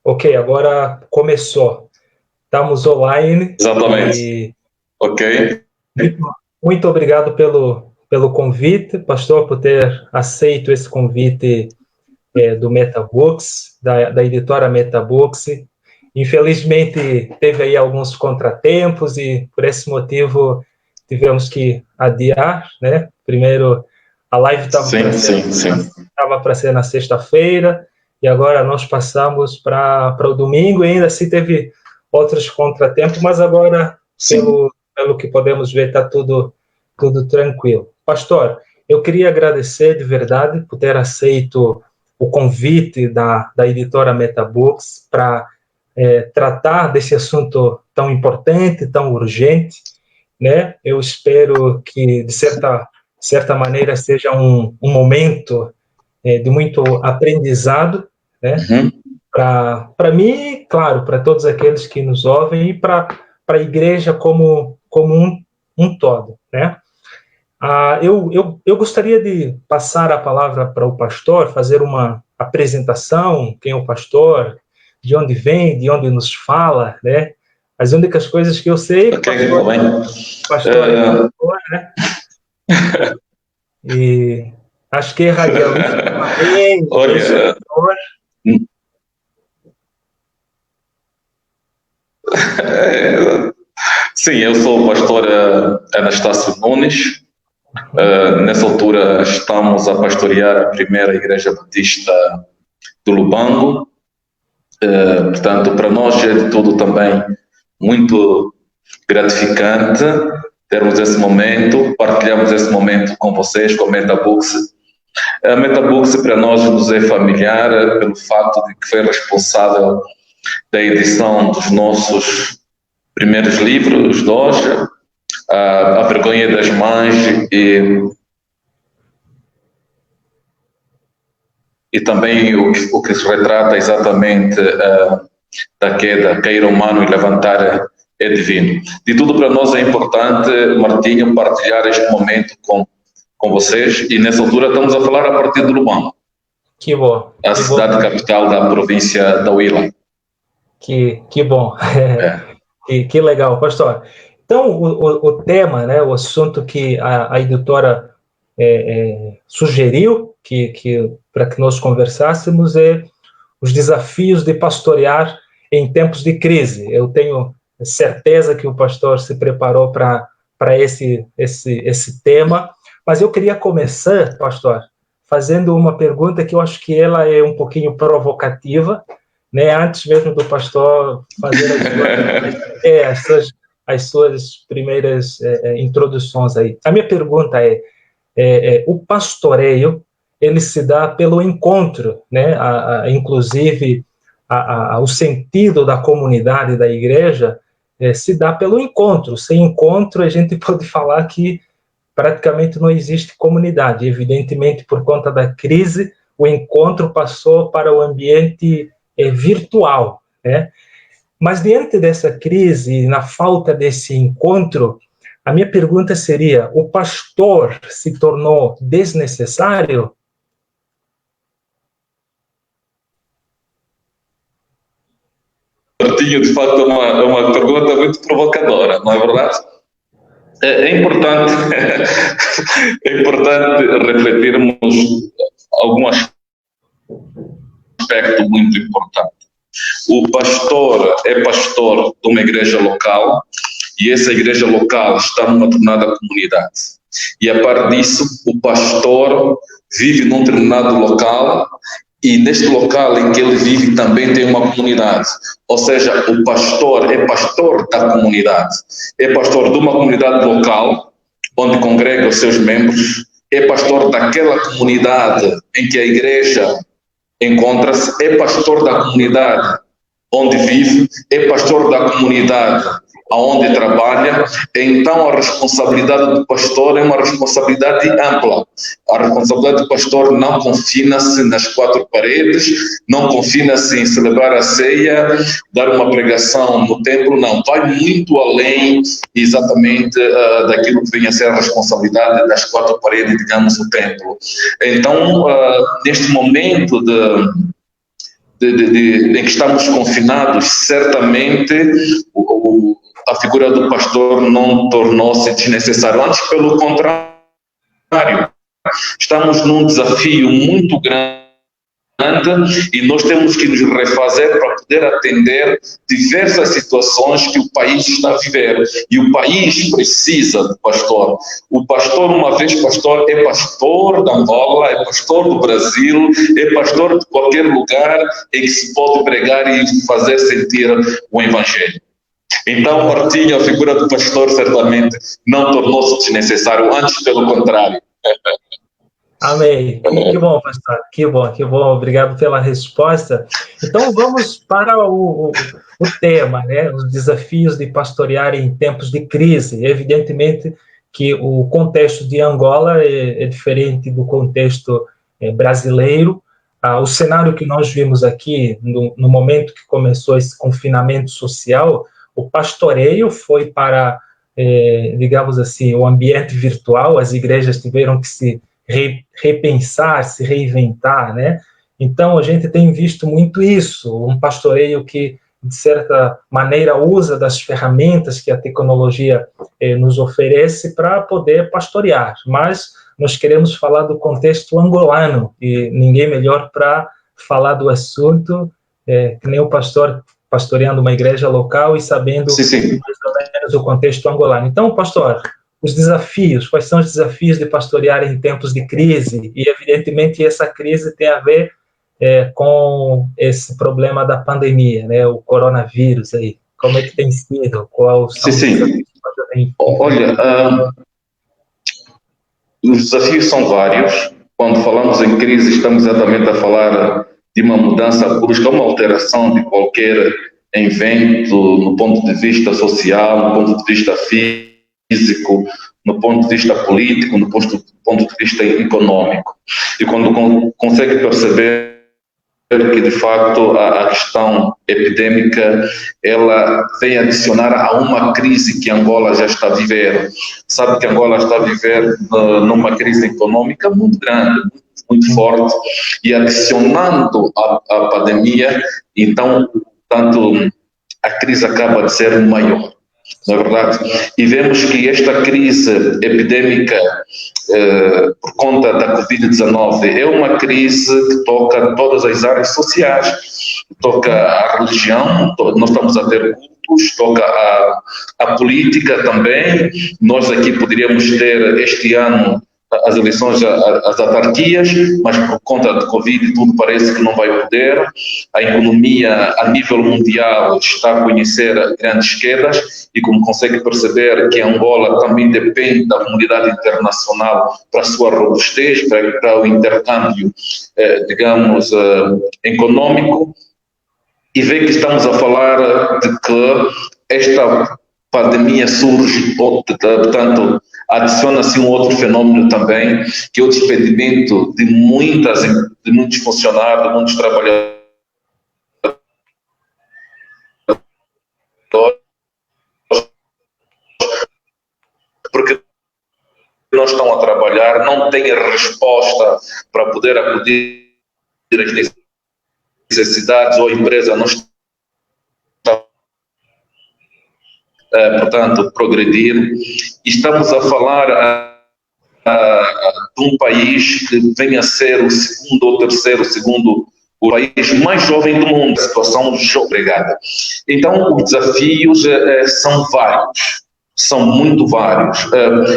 Ok, agora começou. Estamos online Exatamente. e Ok. muito, muito obrigado pelo convite, pastor, por ter aceito esse convite do MetaBooks, da editora MetaBooks. Infelizmente, teve aí alguns contratempos e, por esse motivo, tivemos que adiar, né? Primeiro, a live estava para ser na sexta-feira e agora nós passamos para o domingo e ainda assim teve outros contratempos, mas agora, pelo que podemos ver, está tudo tranquilo. Pastor, eu queria agradecer de verdade por ter aceito o convite da editora MetaBooks para tratar desse assunto tão importante, tão urgente, né? Eu espero que, de certa maneira, seja um momento de muito aprendizado, né? Uhum. Para mim, claro, para todos aqueles que nos ouvem e para a igreja como um todo, né? Eu gostaria de passar a palavra para o pastor, fazer uma apresentação, quem é o pastor, de onde vem, de onde nos fala, né? As únicas coisas que eu sei, Ok, tudo bem. pastor é pastor, né? E acho que é radialista também, Olha, sim, eu sou o pastor Anastácio Nunes. Nessa altura estamos a pastorear a primeira igreja batista do Lubango. Portanto, para nós é de tudo também muito gratificante termos esse momento, partilhamos esse momento com vocês, com a MetaBooks. A MetaBooks para nós nos é familiar pelo fato de que foi responsável da edição dos nossos primeiros livros de hoje, A Vergonha das Mães e também o que se retrata exatamente da queda, cair humano e levantar é divino. De tudo para nós é importante, Martinho, partilhar este momento com vocês e nessa altura estamos a falar a partir de Lubango. Que bom. A cidade capital da província da Huila. Que bom. Que legal, pastor. Então, o tema, né, o assunto que a editora sugeriu para que nós conversássemos é os desafios de pastorear em tempos de crise. Eu tenho certeza que o pastor se preparou para esse tema, mas eu queria começar, pastor, fazendo uma pergunta que eu acho que ela é um pouquinho provocativa, né? Antes mesmo do pastor fazer as suas primeiras introduções aí. A minha pergunta é o pastoreio, ele se dá pelo encontro, né? Inclusive, o sentido da comunidade, da igreja, se dá pelo encontro. Sem encontro, a gente pode falar que praticamente não existe comunidade. Evidentemente, por conta da crise, o encontro passou para o ambiente virtual, né? Mas diante dessa crise, na falta desse encontro, a minha pergunta seria: o pastor se tornou desnecessário? Martinho, de facto, é uma pergunta muito provocadora, não é verdade? É importante, é importante refletirmos algum aspecto muito importante. O pastor é pastor de uma igreja local e essa igreja local está numa determinada comunidade. E a par disso, o pastor vive num determinado local e neste local em que ele vive também tem uma comunidade. Ou seja, o pastor é pastor da comunidade. É pastor de uma comunidade local, onde congrega os seus membros. É pastor daquela comunidade em que a igreja encontra-se. É pastor da comunidade onde vive. É pastor da comunidade aonde trabalha. Então a responsabilidade do pastor é uma responsabilidade ampla. A responsabilidade do pastor não confina-se nas quatro paredes, não confina-se em celebrar a ceia, dar uma pregação no templo, não. Vai muito além exatamente daquilo que vem a ser a responsabilidade das quatro paredes, digamos, do templo. Então, neste momento em que estamos confinados, certamente a figura do pastor não tornou-se desnecessária. Antes, pelo contrário, estamos num desafio muito grande e nós temos que nos refazer para poder atender diversas situações que o país está a viver. E o país precisa do pastor. O pastor, uma vez pastor, é pastor da Angola, é pastor do Brasil, é pastor de qualquer lugar em que se pode pregar e fazer sentir o Evangelho. Então, partilho, a figura do pastor certamente não tornou-se desnecessário, antes pelo contrário. Amém. Que bom, pastor. Que bom, que bom. Obrigado pela resposta. Então, vamos para o tema, né? Os desafios de pastorear em tempos de crise. Evidentemente que o contexto de Angola é diferente do contexto brasileiro. O cenário que nós vimos aqui, no momento que começou esse confinamento social, o pastoreio foi para, digamos assim, o ambiente virtual. As igrejas tiveram que se repensar, se reinventar, né? Então, a gente tem visto muito isso, um pastoreio que, de certa maneira, usa das ferramentas que a tecnologia nos oferece para poder pastorear, mas nós queremos falar do contexto angolano, e ninguém melhor para falar do assunto que nem o pastor pastoreando uma igreja local e sabendo Sim. mais ou menos o contexto angolano. Então, pastor, os desafios, quais são os desafios de pastorear em tempos de crise? E, evidentemente, essa crise tem a ver com esse problema da pandemia, né, o coronavírus aí. Como é que tem sido? Qual são os desafios? Olha, os desafios são vários. Quando falamos em crise, estamos exatamente a falar de uma mudança brusca, uma alteração de qualquer evento no ponto de vista social, no ponto de vista físico, no ponto de vista político, no ponto de vista econômico. E quando consegue perceber que, de facto, a questão epidêmica, ela vem adicionar a uma crise que Angola já está a viver. Sabe que Angola está a viver numa crise econômica muito grande, muito forte, e adicionando a pandemia, então, tanto a crise acaba de ser maior. Não é verdade? E vemos que esta crise epidêmica por conta da Covid-19 é uma crise que toca todas as áreas sociais, toca a religião, nós estamos a ter cultos, toca a política também. Nós aqui poderíamos ter este ano as eleições, as autarquias, mas por conta de Covid tudo parece que não vai poder. A economia a nível mundial está a conhecer grandes quedas e, como consegue perceber, que Angola também depende da comunidade internacional para a sua robustez, para o intercâmbio, digamos, econômico, e vê que estamos a falar de que esta pandemia surge, portanto, adiciona-se um outro fenômeno também, que é o despedimento de muitos funcionários, de muitos trabalhadores, porque não estão a trabalhar, não têm a resposta para poder acudir às necessidades, ou a empresa não está, portanto, progredir. Estamos a falar de um país que vem a ser o segundo ou terceiro, o país mais jovem do mundo. A situação obrigada. Então, os desafios são vários, são muito vários,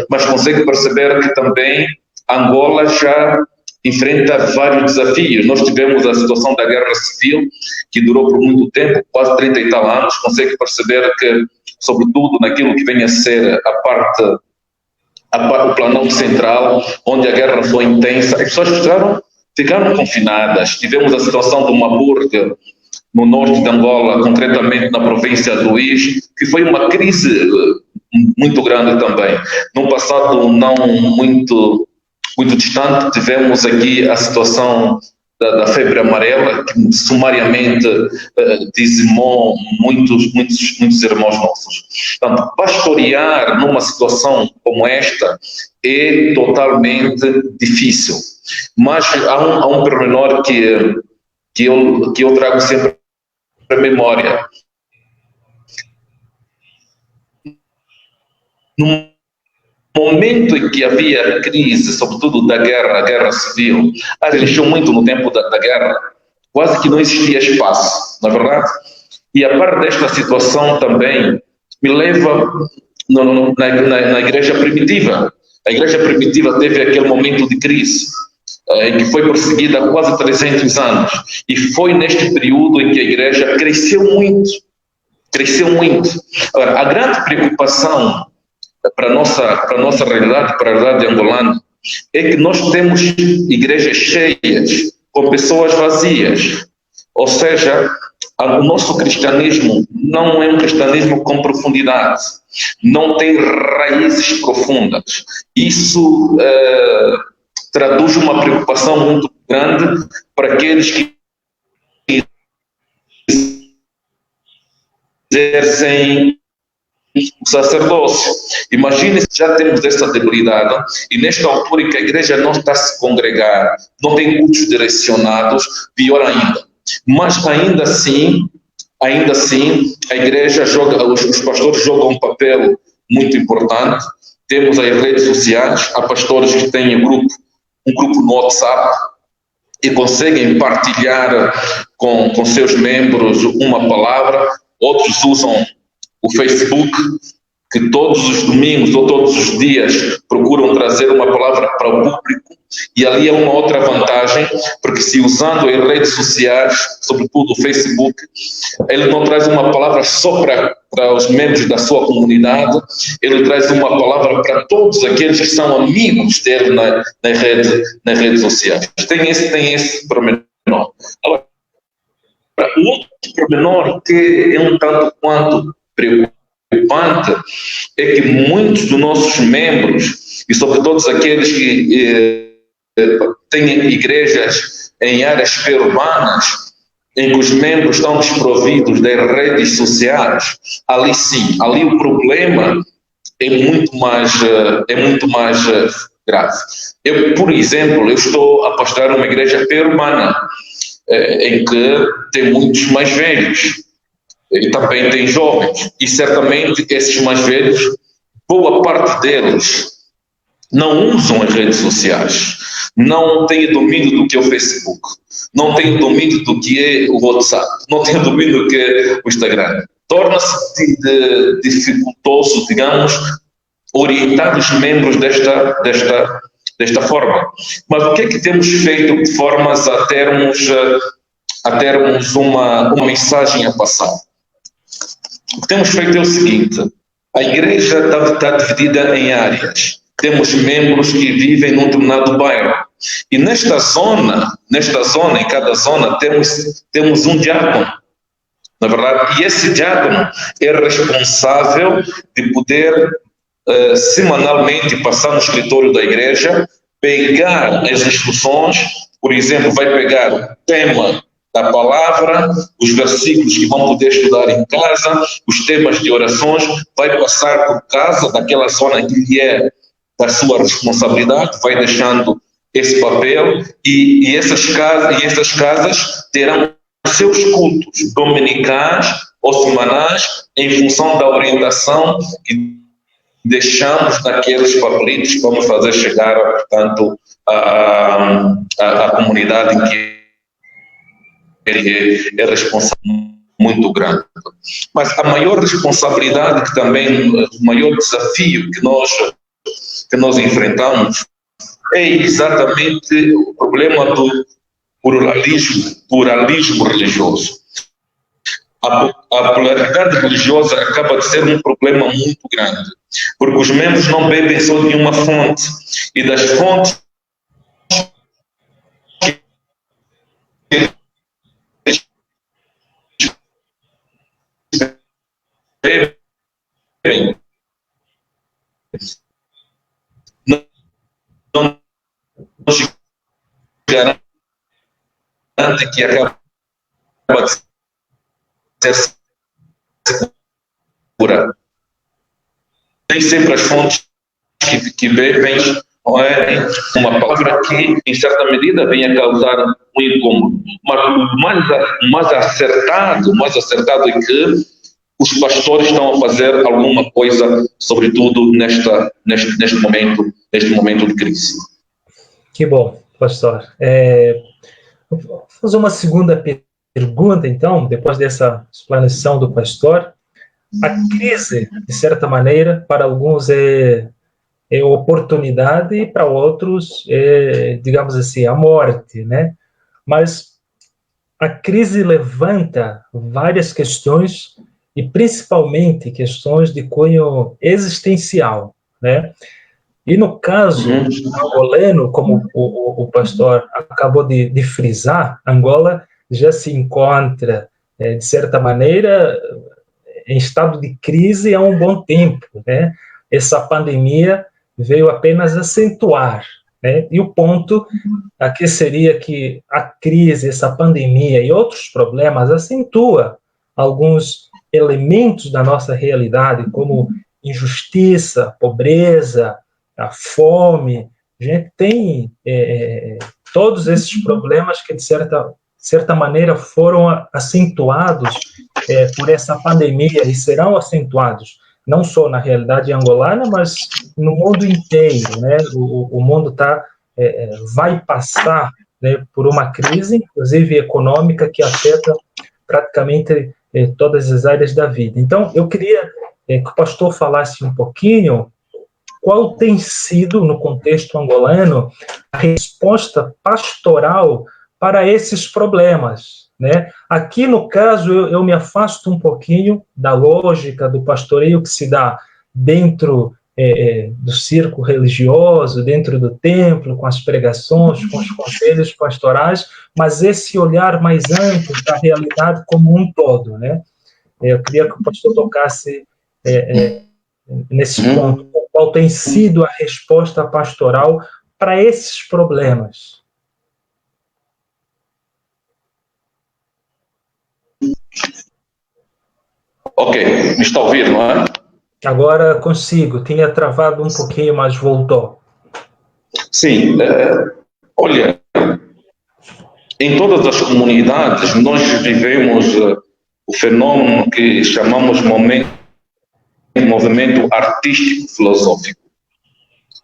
mas consegue perceber que também Angola já enfrenta vários desafios. Nós tivemos a situação da guerra civil, que durou por muito tempo, quase 30 e tal anos. Consegue perceber que, sobretudo naquilo que vem a ser o Planalto Central, onde a guerra foi intensa, as pessoas ficaram confinadas. Tivemos a situação de Maburg, no norte de Angola, concretamente na província do Luís, que foi uma crise muito grande também. Num passado não muito distante, tivemos aqui a situação da febre amarela, que sumariamente dizimou muitos irmãos nossos. Portanto, pastorear numa situação como esta é totalmente difícil. Mas há um pormenor que que eu trago sempre à memória. No momento em que havia crise, sobretudo da guerra, a guerra civil, mexeu muito no tempo da guerra, quase que não existia espaço, na verdade. E a par desta situação também me leva na igreja primitiva. A igreja primitiva teve aquele momento de crise, em que foi perseguida há quase 300 anos. E foi neste período em que a igreja cresceu muito. Cresceu muito. Agora, a grande preocupação para a nossa realidade, para a realidade angolana, é que nós temos igrejas cheias, com pessoas vazias. Ou seja, o nosso cristianismo não é um cristianismo com profundidade, não tem raízes profundas. Isso traduz uma preocupação muito grande para aqueles que exercem o sacerdócio. Imagine se já temos essa debilidade e nesta altura em que a igreja não está a se congregar, não tem cultos direcionados, pior ainda. Mas ainda assim, a igreja joga, os pastores jogam um papel muito importante. Temos as redes sociais, há pastores que têm um grupo no WhatsApp e conseguem partilhar com seus membros uma palavra. Outros usam o Facebook, que todos os domingos ou todos os dias procuram trazer uma palavra para o público, e ali é uma outra vantagem, porque se usando as redes sociais, sobretudo o Facebook, ele não traz uma palavra só para os membros da sua comunidade, ele traz uma palavra para todos aqueles que são amigos dele nas redes sociais. Tem esse pormenor. Agora, o outro pormenor que é um tanto quanto preocupante é que muitos dos nossos membros, e sobretudo aqueles que têm igrejas em áreas perurbanas, em que os membros estão desprovidos das redes sociais, ali sim, ali o problema é muito mais grave. Eu, por exemplo, eu estou a pastorear uma igreja perurbana, em que tem muitos mais velhos, e também tem jovens, e certamente esses mais velhos, boa parte deles não usam as redes sociais, não têm domínio do que é o Facebook, não têm domínio do que é o WhatsApp, não têm domínio do que é o Instagram. Torna-se dificultoso, digamos, orientar os membros desta forma. Mas o que é que temos feito de formas a termos uma mensagem a passar? O que temos feito é o seguinte: a igreja está dividida em áreas. Temos membros que vivem num determinado bairro. E nesta zona, em cada zona, temos um diácono. Na verdade, e esse diácono é responsável de poder semanalmente passar no escritório da igreja, pegar as instruções, por exemplo, vai pegar o tema da palavra, os versículos que vão poder estudar em casa, os temas de orações, vai passar por casa, daquela zona que é da sua responsabilidade, vai deixando esse papel, e essas casas terão seus cultos dominicais ou semanais em função da orientação que deixamos naqueles papelitos que vamos fazer chegar, portanto, à comunidade em que ele é responsável muito grande. Mas a maior responsabilidade que também, o maior desafio que nós enfrentamos é exatamente o problema do pluralismo religioso. A pluralidade religiosa acaba de ser um problema muito grande, porque os membros não bebem só de uma fonte, e das fontes bebem não nos garante que acaba de ser segura. Nem sempre as fontes que bebem não é uma palavra que, em certa medida, vem a causar um incômodo. Mas o mais acertado é que os pastores estão a fazer alguma coisa, sobretudo neste momento de crise. Que bom, pastor. Vou fazer uma segunda pergunta, então, depois dessa explanação do pastor. A crise, de certa maneira, para alguns é oportunidade e para outros é, digamos assim, a morte, né? Mas a crise levanta várias questões e principalmente questões de cunho existencial, né? E no caso angolano, como o pastor acabou de frisar, Angola já se encontra, de certa maneira, em estado de crise há um bom tempo, né? Essa pandemia veio apenas acentuar, né? E o ponto aqui seria que a crise, essa pandemia e outros problemas acentua alguns elementos da nossa realidade, como injustiça, pobreza, a fome. A gente tem todos esses problemas que, de certa maneira, foram acentuados por essa pandemia e serão acentuados não só na realidade angolana, mas no mundo inteiro, né? O mundo vai passar, né, por uma crise, inclusive econômica, que afeta praticamente todas as áreas da vida. Então, eu queria que o pastor falasse um pouquinho qual tem sido, no contexto angolano, a resposta pastoral para esses problemas, né? Aqui, no caso, eu me afasto um pouquinho da lógica do pastoreio que se dá dentro do círculo religioso, dentro do templo, com as pregações, com os conselhos pastorais, mas esse olhar mais amplo da realidade como um todo, né? Eu queria que o pastor tocasse nesse ponto. Qual tem sido a resposta pastoral para esses problemas? Ok, me está a ouvir, não é? Agora consigo. Tinha travado um pouquinho, mas voltou. Sim, olha, em todas as comunidades nós vivemos o fenômeno que chamamos movimento artístico-filosófico.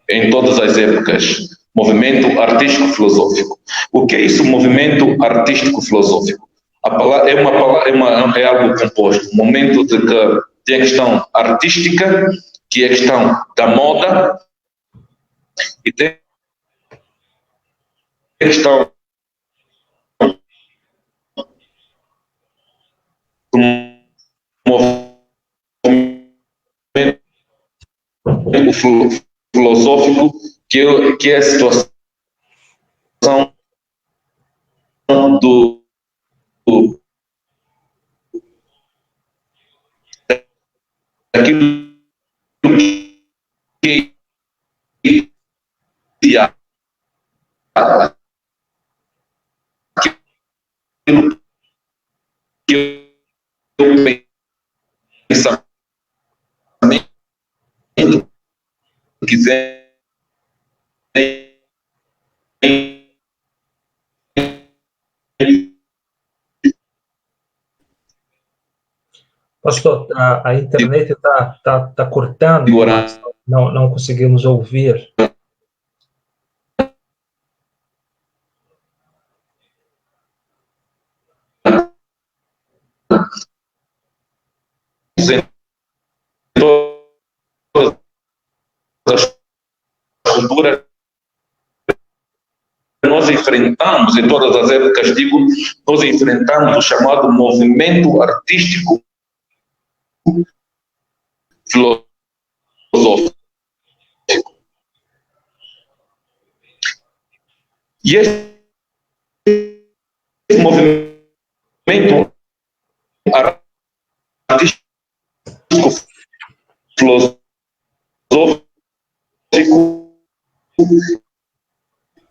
Em todas as épocas, movimento artístico-filosófico. O que é isso, movimento artístico-filosófico? A palavra é algo composto. Um momento de que tem a questão artística, que é a questão da moda, e tem a questão do movimento filosófico, que é a situação do daquilo que aquilo que eu pensamento quiser Pastor, a internet tá cortando, mas não conseguimos ouvir. todas as culturas nós enfrentamos, em todas as épocas, digo, nós enfrentamos o chamado movimento artístico filosófico. E esse movimento artístico filosófico,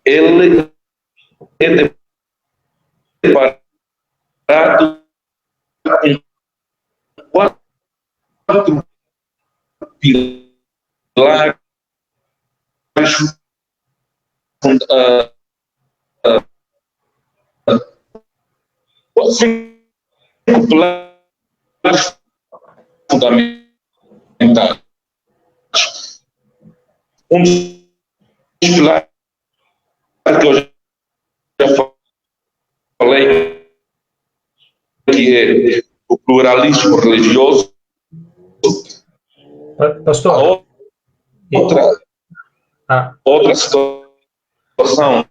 ele é deparado com quatro pilares pilares fundamentais. Um dos pilares que eu já falei, que é o pluralismo religioso. Pastor, outra situação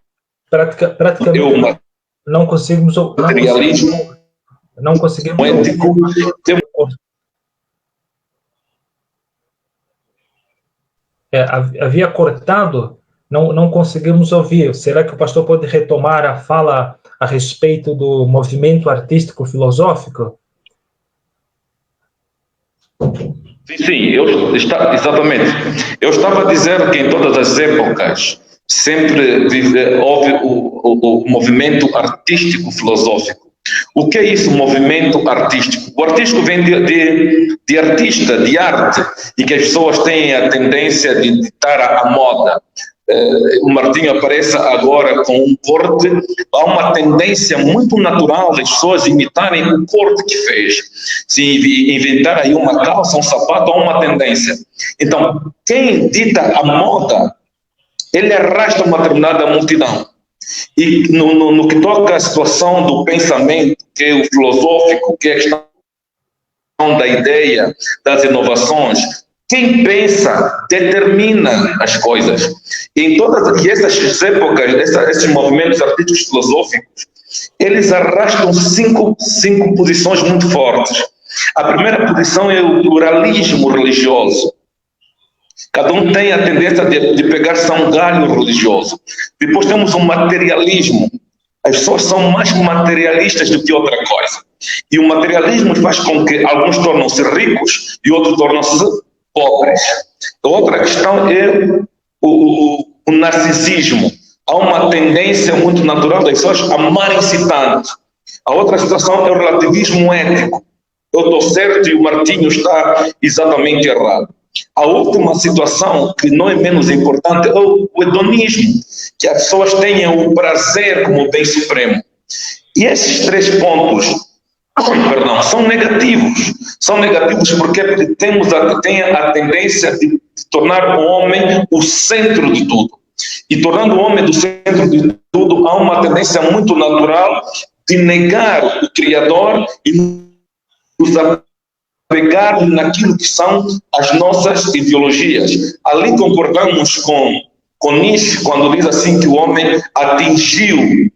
praticamente não conseguimos materialismo ético. Havia cortado, não conseguimos ouvir. Será que o pastor pode retomar a fala a respeito do movimento artístico filosófico? Sim, exatamente. Eu estava a dizer que em todas as épocas sempre houve o movimento artístico filosófico. O que é isso, movimento artístico? O artístico vem de artista, de arte, e que as pessoas têm a tendência de ditar a moda. O Martinho aparece agora com um corte, há uma tendência muito natural das pessoas imitarem o corte que fez. Se inventar aí uma calça, um sapato, há uma tendência. Então, quem dita a moda, ele arrasta uma determinada multidão. E no que toca à situação do pensamento, que é o filosófico, que é a questão da ideia, das inovações, quem pensa determina as coisas. Em todas essas épocas, esses movimentos artísticos filosóficos, eles arrastam cinco posições muito fortes. A primeira posição é o pluralismo religioso. Cada um tem a tendência de pegar-se a um galho religioso. Depois temos o materialismo. As pessoas são mais materialistas do que outra coisa. E o materialismo faz com que alguns tornam-se ricos e outros tornam-se pobres. A outra questão é o narcisismo. Há uma tendência muito natural das pessoas amarem-se tanto. A outra situação é o relativismo ético. Eu estou certo e o Martinho está exatamente errado. A última situação, que não é menos importante, é o hedonismo, que as pessoas tenham o prazer como bem supremo. E esses três pontos, são negativos. São negativos porque tem a tendência de tornar o homem o centro de tudo. E tornando o homem do centro de tudo, há uma tendência muito natural de negar o Criador e nos apegar naquilo que são as nossas ideologias. Ali concordamos com Nietzsche quando diz assim que o homem atingiu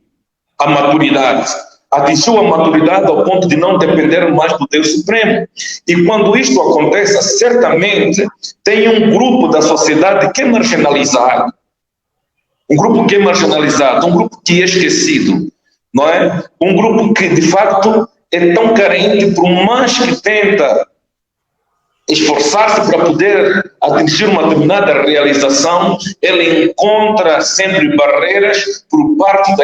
a maturidade. Atingiu a maturidade ao ponto de não depender mais do Deus Supremo. E quando isto acontece, certamente tem um grupo da sociedade que é marginalizado. Um grupo que é marginalizado, um grupo que é esquecido, não é? Um grupo que, de facto, é tão carente, por mais que tenta esforçar-se para poder atingir uma determinada realização, ele encontra sempre barreiras por parte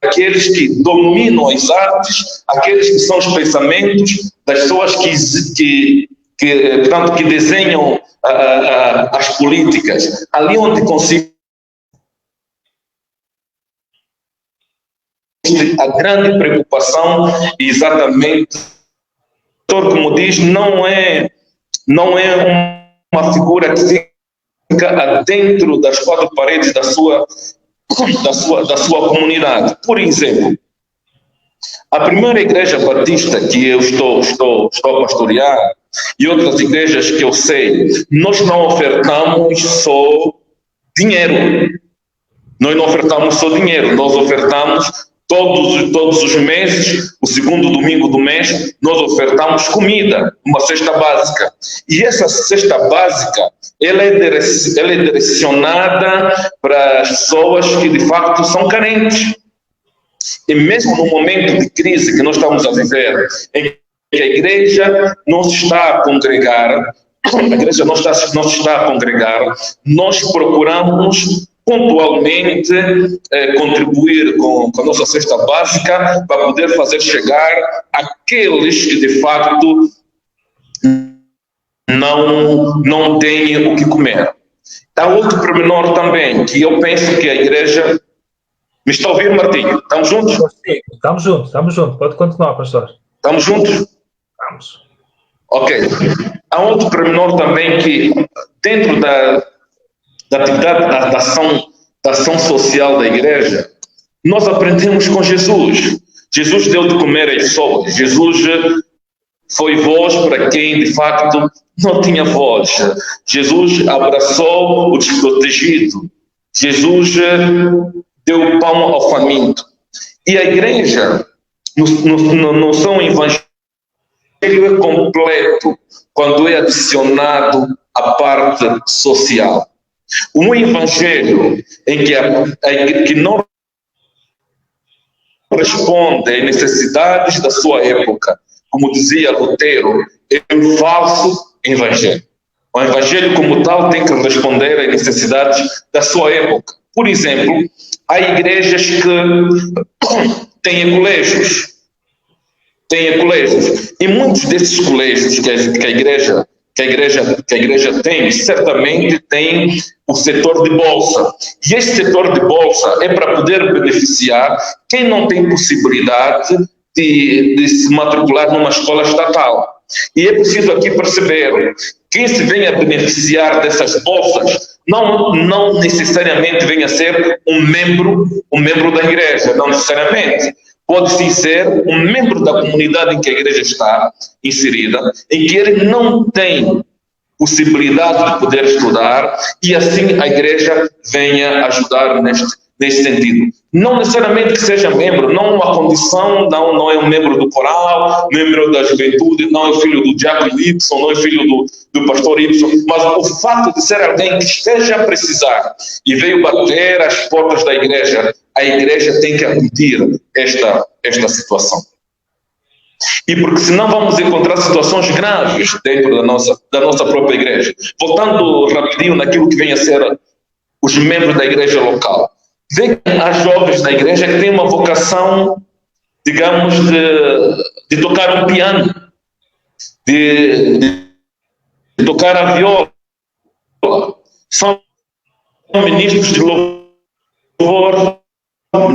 daqueles que dominam as artes, aqueles que são os pensamentos, das pessoas que desenham as políticas. Ali onde consigo a grande preocupação, exatamente, como diz, não é uma figura que fica dentro das quatro paredes da sua comunidade. Por exemplo, a primeira igreja batista que eu estou a pastorear e outras igrejas que eu sei, nós não ofertamos só dinheiro. Nós não ofertamos só dinheiro, nós ofertamos todos os meses, o segundo domingo do mês, nós ofertamos comida, uma cesta básica. E essa cesta básica, ela é direcionada para as pessoas que de facto são carentes. E mesmo no momento de crise que nós estamos a viver, em que a igreja não se está a congregar, nós procuramos pontualmente contribuir com a nossa cesta básica para poder fazer chegar aqueles que de facto não têm o que comer. Há outro pormenor também, que eu penso que a igreja... Me está a ouvir, Martinho? Estamos juntos? Estamos juntos. Pode continuar, pastor. Estamos juntos? Vamos. Ok. Há outro pormenor também que, dentro da atividade, da ação social da igreja, nós aprendemos com Jesus. Jesus deu de comer às pessoas. Jesus foi voz para quem, de facto, não tinha voz. Jesus abraçou o desprotegido. Jesus deu pão ao faminto. E a igreja, no seu evangelho, é completo quando é adicionado a parte social. Um evangelho em que não responde às necessidades da sua época, como dizia Lutero, é um falso evangelho. O evangelho como tal tem que responder às necessidades da sua época. Por exemplo, há igrejas que têm colégios. E muitos desses colégios que a igreja tem, certamente tem o setor de bolsa. E esse setor de bolsa é para poder beneficiar quem não tem possibilidade de se matricular numa escola estatal. E é preciso aqui perceber, quem se vem a beneficiar dessas bolsas não necessariamente vem a ser um membro da igreja, não necessariamente. Pode sim ser um membro da comunidade em que a igreja está inserida, em que ele não tem possibilidade de poder estudar, e assim a igreja venha ajudar neste sentido. Não necessariamente que seja membro, não uma condição, não é um membro do coral, membro da juventude, não é filho do diácono Y, não é filho do pastor Y, mas o fato de ser alguém que esteja a precisar e veio bater às portas da igreja, a igreja tem que acudir esta situação. E porque senão vamos encontrar situações graves dentro da nossa própria igreja. Voltando rapidinho naquilo que vem a ser os membros da igreja local. Vê que há jovens da igreja que têm uma vocação, digamos, de tocar um piano, de tocar a viola. São ministros de louvor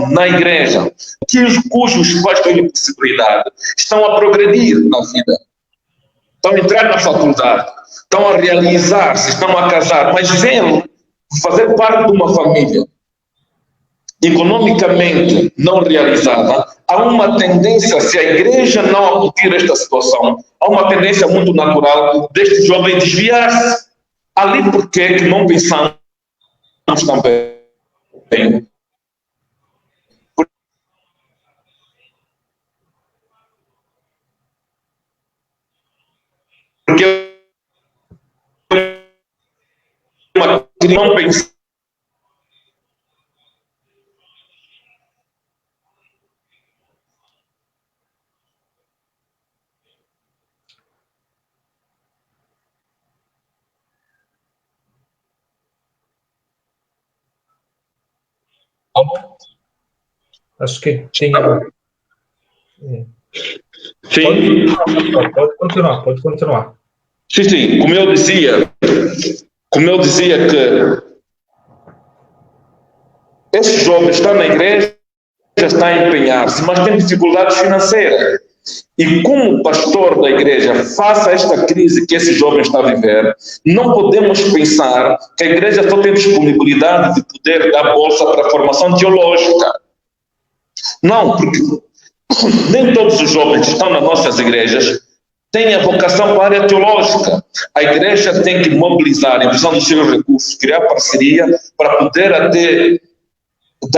na igreja, cujos pais têm possibilidade, estão a progredir na vida, estão a entrar na faculdade, estão a realizar-se, estão a casar, mas vêm fazer parte de uma família economicamente não realizada. Há uma tendência, se a igreja não acudir esta situação, há uma tendência muito natural deste jovem desviar-se. Ali porque é que não pensamos também? Porque não pensamos. Acho que tinha... Sim. Pode continuar. Sim, como eu dizia que esse jovem está na igreja, está a empenhar-se, mas tem dificuldades financeiras. E como pastor da igreja, face a esta crise que esse jovem está a viver, não podemos pensar que a igreja só tem disponibilidade de poder dar bolsa para a formação teológica. Não, porque nem todos os jovens que estão nas nossas igrejas têm a vocação para a área teológica. A igreja tem que mobilizar, em função dos seus recursos, criar parceria para poder até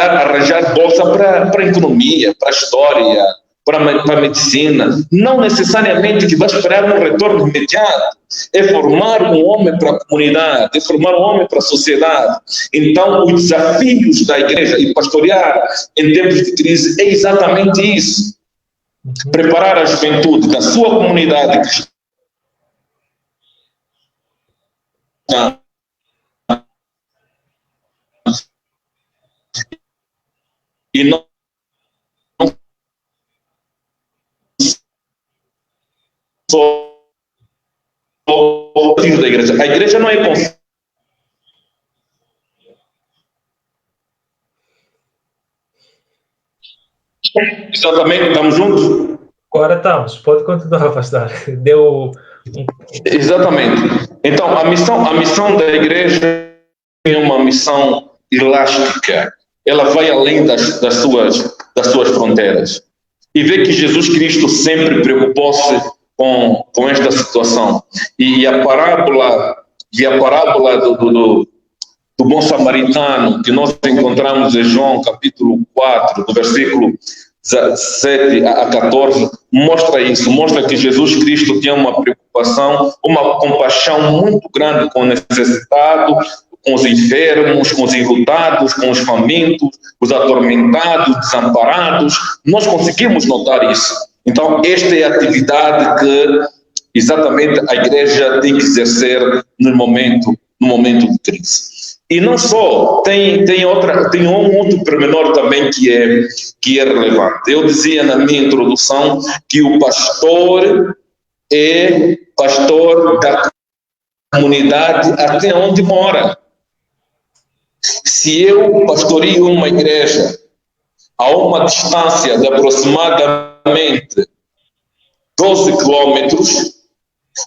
arranjar bolsa para a economia, para a história, para a medicina. Não necessariamente que vai esperar um retorno imediato. É formar um homem para a comunidade, é formar um homem para a sociedade. Então, os desafios da igreja e pastorear em tempos de crise é exatamente isso. Preparar a juventude da sua comunidade cristã e não só da igreja. A igreja não é Exatamente, estamos juntos? Agora estamos, pode continuar, pastor. Deu. Exatamente. Então, a missão da igreja é uma missão elástica. Ela vai além das suas fronteiras. E vê que Jesus Cristo sempre preocupou-se com esta situação. E a parábola do bom samaritano, que nós encontramos em João capítulo 4, do versículo 7 a 14, mostra isso, mostra que Jesus Cristo tinha uma preocupação, uma compaixão muito grande com o necessitado, com os enfermos, com os enlutados, com os famintos, os atormentados, desamparados. Nós conseguimos notar isso. Então, esta é a atividade que exatamente a igreja tem que exercer no momento de crise. E não só, tem um outro pormenor também que é relevante. Eu dizia na minha introdução que o pastor é pastor da comunidade até onde mora. Se eu pastoreio uma igreja a uma distância de aproximadamente 12 quilômetros,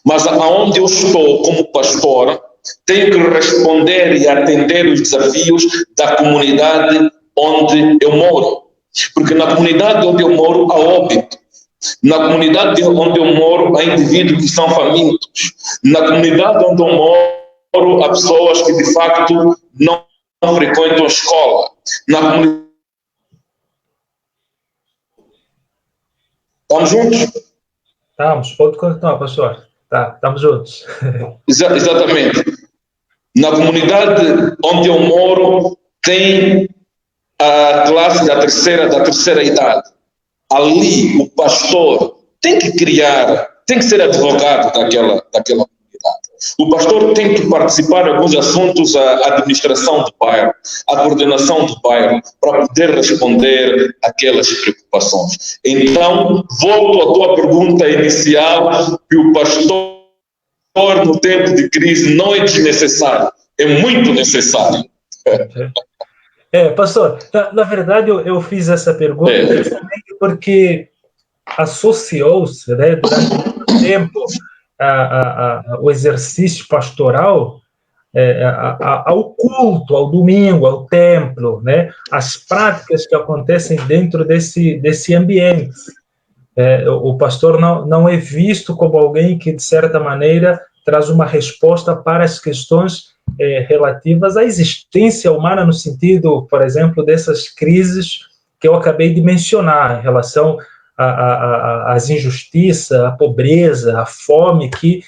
mas aonde eu estou como pastor, tenho que responder e atender os desafios da comunidade onde eu moro. Porque na comunidade onde eu moro há óbito. Na comunidade onde eu moro há indivíduos que são famintos. Na comunidade onde eu moro há pessoas que de facto não frequentam a escola. Na comunidade... Estamos juntos? Estamos, pode continuar, pastor. Tá, estamos juntos. Exatamente. Na comunidade onde eu moro tem a classe da terceira idade. Ali o pastor tem que ser advogado daquela comunidade. O pastor tem que participar de alguns assuntos, a administração do bairro, a coordenação do bairro, para poder responder aquelas preocupações. Então, volto à tua pergunta inicial, que o pastor no tempo de crise não é desnecessário, é muito necessário. Pastor, na verdade eu fiz essa pergunta porque associou-se, né, durante muito tempo o exercício pastoral ao culto, ao domingo, ao templo, né, as práticas que acontecem dentro desse ambiente. O pastor não é visto como alguém que, de certa maneira, traz uma resposta para as questões relativas à existência humana, no sentido, por exemplo, dessas crises que eu acabei de mencionar, em relação às injustiças, à pobreza, à fome, que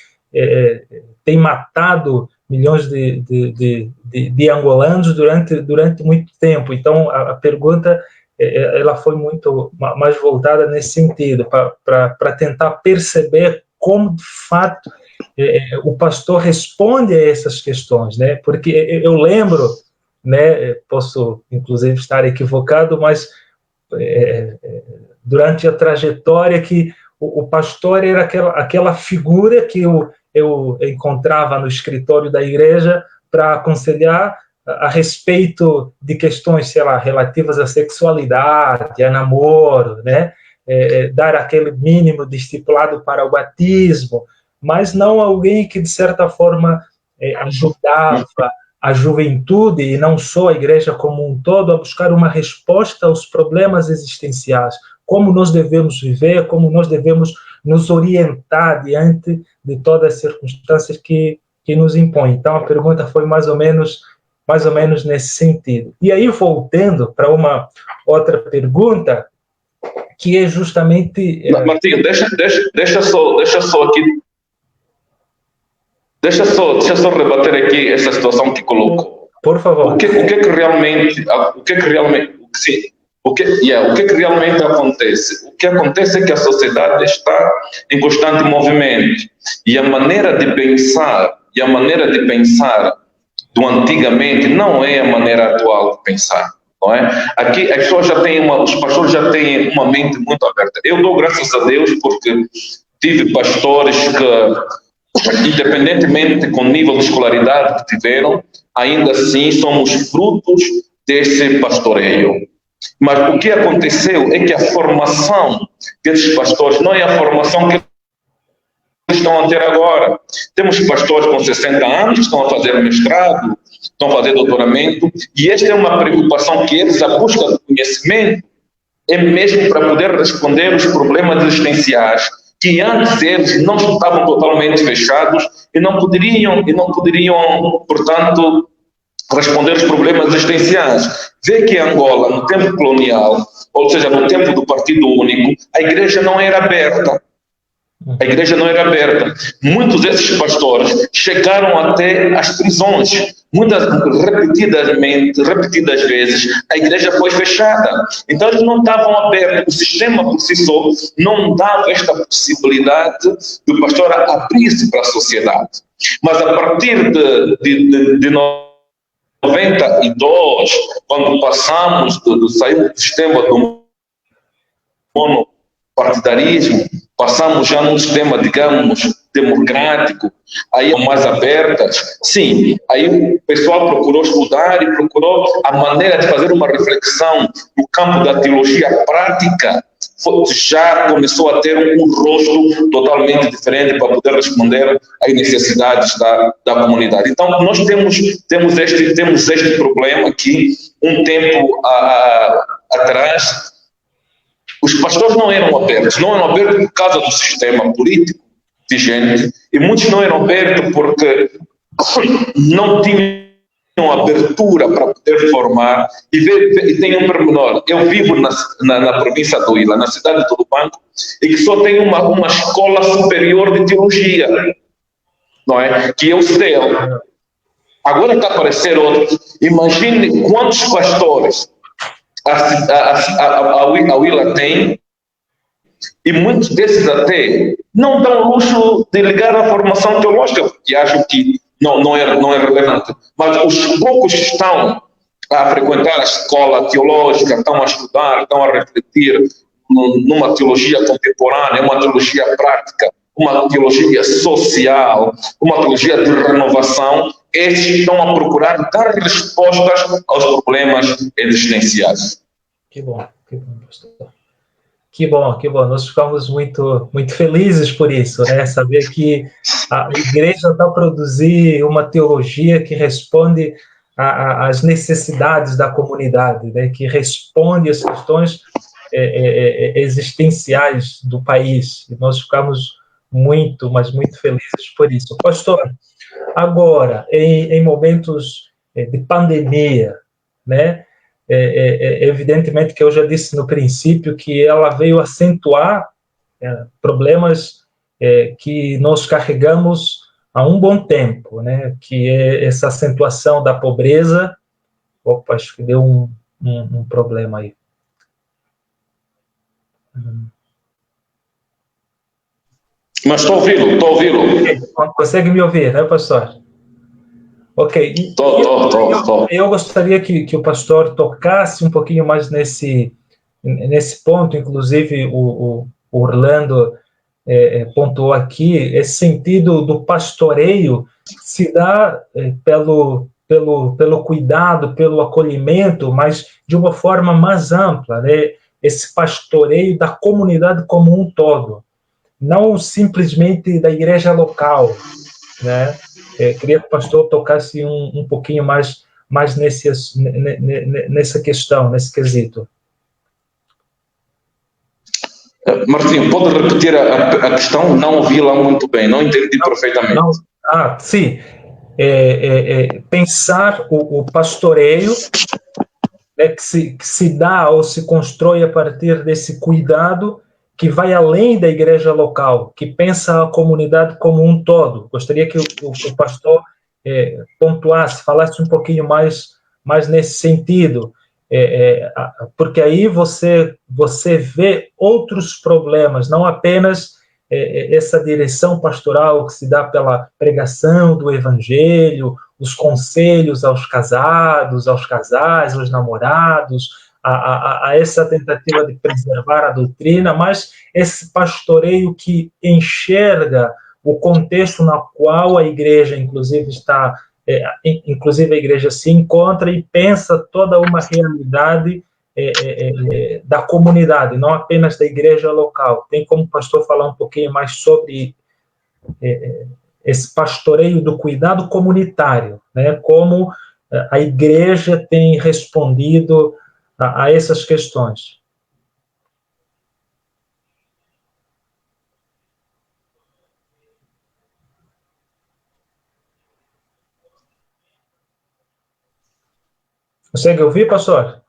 tem matado milhões de angolanos durante muito tempo. Então, a pergunta ela foi muito mais voltada nesse sentido, para tentar perceber como, de fato, o pastor responde a essas questões, né? Porque eu lembro, né, posso, inclusive, estar equivocado, mas durante a trajetória que o pastor era aquela figura que eu encontrava no escritório da igreja para aconselhar a respeito de questões, sei lá, relativas à sexualidade, a namoro, né? Dar aquele mínimo discipulado para o batismo, mas não alguém que, de certa forma, ajudava a juventude, e não só a igreja como um todo, a buscar uma resposta aos problemas existenciais, como nós devemos viver, como nós devemos nos orientar diante de todas as circunstâncias que nos impõem. Então, a pergunta foi mais ou menos nesse sentido. E aí, voltando para uma outra pergunta, que é justamente... Martinho, deixa só aqui... Deixa só rebater aqui essa situação que colocou. Por favor. O que realmente acontece? O que acontece é que a sociedade está em constante movimento. E a maneira de pensar do antigamente não é a maneira atual de pensar, não é? Aqui as pessoas os pastores já têm uma mente muito aberta. Eu dou graças a Deus porque tive pastores que, independentemente com o nível de escolaridade que tiveram, ainda assim somos frutos desse pastoreio. Mas o que aconteceu é que a formação desses pastores não é a formação que eles estão a ter agora. Temos pastores com 60 anos que estão a fazer mestrado, estão a fazer doutoramento, e esta é uma preocupação que eles, a busca do conhecimento, é mesmo para poder responder os problemas existenciais que antes eles não estavam totalmente fechados e não poderiam, portanto, responder os problemas existenciais. Vê que em Angola, no tempo colonial, ou seja, no tempo do Partido Único, a igreja não era aberta. A igreja não era aberta. Muitos desses pastores chegaram até às prisões. Repetidas vezes, a igreja foi fechada. Então, eles não estavam abertos. O sistema por si só não dava esta possibilidade do pastor abrir-se para a sociedade. Mas a partir de 92, quando passamos, saímos do sistema do monopartidarismo, passamos já num sistema, digamos, democrático, aí mais abertas, sim, aí o pessoal procurou estudar e procurou a maneira de fazer uma reflexão no campo da teologia prática, já começou a ter um rosto totalmente diferente para poder responder às necessidades da comunidade. Então, nós temos este problema aqui, um tempo atrás. Os pastores não eram abertos por causa do sistema político vigente, e muitos não eram abertos porque não tinham abertura para poder formar. E tem um pormenor: eu vivo na província do Ila, na cidade do Lubango, e que só tem uma escola superior de teologia, não é? Que é o CEL. Agora está a aparecer outro. Imagine quantos pastores a Willa tem, e muitos desses até não dão luxo de ligar a formação teológica, porque acham que não é relevante. Mas os poucos que estão a frequentar a escola teológica, estão a estudar, estão a refletir numa teologia contemporânea, uma teologia prática, uma teologia social, uma teologia de renovação, esses estão a procurar dar respostas aos problemas existenciais. Que bom, pastor. Que bom. Nós ficamos muito felizes por isso, né? Saber que a igreja está a produzir uma teologia que responde às necessidades da comunidade, né? Que responde às questões existenciais do país. E nós ficamos muito felizes por isso. Pastor, agora, em momentos de pandemia, né? Evidentemente que eu já disse no princípio que ela veio acentuar problemas que nós carregamos há um bom tempo, né? Que é essa acentuação da pobreza. Opa, acho que deu um problema aí. Mas estou ouvindo. Consegue me ouvir, né, pastor? Ok. Eu gostaria que o pastor tocasse um pouquinho mais nesse ponto. Inclusive, o Orlando pontuou aqui, esse sentido do pastoreio se dá pelo cuidado, pelo acolhimento, mas de uma forma mais ampla, né? Esse pastoreio da comunidade como um todo, não simplesmente da igreja local, né? Queria que o pastor tocasse um pouquinho mais nessa questão, nesse quesito. Martinho, pode repetir a questão? Não ouvi lá muito bem, não entendi perfeitamente. Sim. Pensar o pastoreio, né, que se dá ou se constrói a partir desse cuidado que vai além da igreja local, que pensa a comunidade como um todo. Gostaria que o pastor pontuasse, falasse um pouquinho mais nesse sentido, porque aí você vê outros problemas, não apenas essa direção pastoral que se dá pela pregação do evangelho, os conselhos aos casados, aos casais, aos namorados, a essa tentativa de preservar a doutrina, mas esse pastoreio que enxerga o contexto na qual a igreja, inclusive, inclusive a igreja se encontra e pensa toda uma realidade da comunidade, não apenas da igreja local. Tem como o pastor falar um pouquinho mais sobre esse pastoreio do cuidado comunitário, né? Como a igreja tem respondido a essas questões? Consegue ouvir, pastor?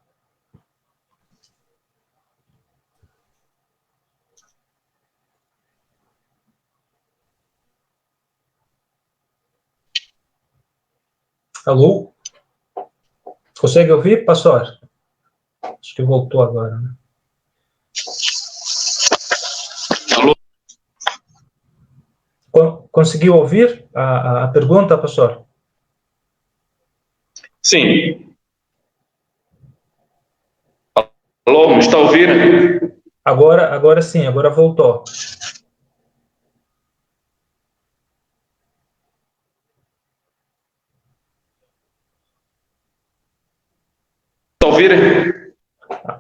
Alô? Consegue ouvir, pastor? Acho que voltou agora, né? Alô? Conseguiu ouvir a pergunta, pastor? Sim. Alô, me está a ouvir? Agora sim, agora voltou. Está a ouvir?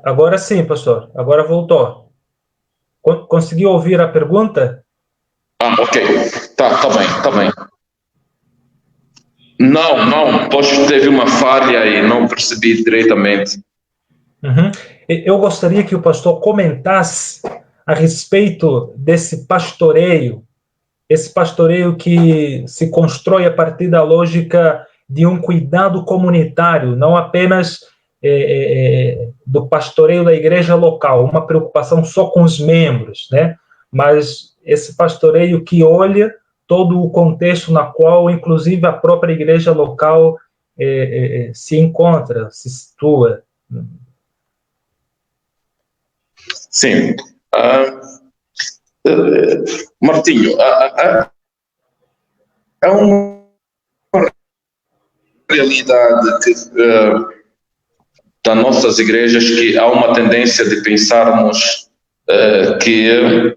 Agora sim, pastor. Agora voltou. Conseguiu ouvir a pergunta? Ok. Tá bem, tá bem. Não, pois teve uma falha e não percebi diretamente. Uhum. Eu gostaria que o pastor comentasse a respeito desse pastoreio, esse pastoreio que se constrói a partir da lógica de um cuidado comunitário, não apenas do pastoreio da igreja local, uma preocupação só com os membros, né? Mas esse pastoreio que olha todo o contexto na qual, inclusive, a própria igreja local se encontra, se situa. Sim. Martinho, é uma realidade que, das nossas igrejas, que há uma tendência de pensarmos que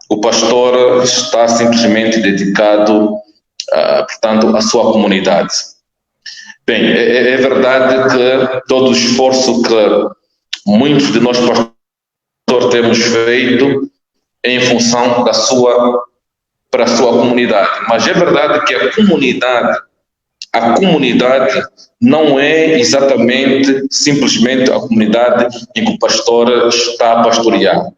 o pastor está simplesmente dedicado, portanto, à sua comunidade. Bem, é verdade que todo o esforço que muitos de nós pastores temos feito é em função para a sua comunidade, mas é verdade que a comunidade não é exatamente simplesmente a comunidade em que o pastor está a pastorear.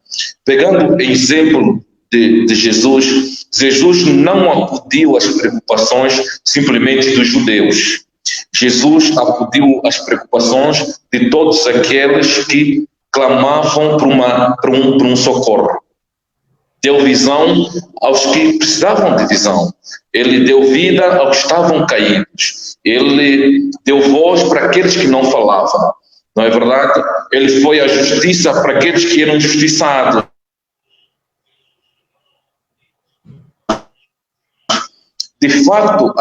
Pegando o exemplo de Jesus, Jesus não acudiu às preocupações simplesmente dos judeus. Jesus acudiu às preocupações de todos aqueles que clamavam por um socorro. Deu visão aos que precisavam de visão. Ele deu vida aos que estavam caídos. Ele deu voz para aqueles que não falavam. Não é verdade? Ele foi a justiça para aqueles que eram injustiçados. De fato,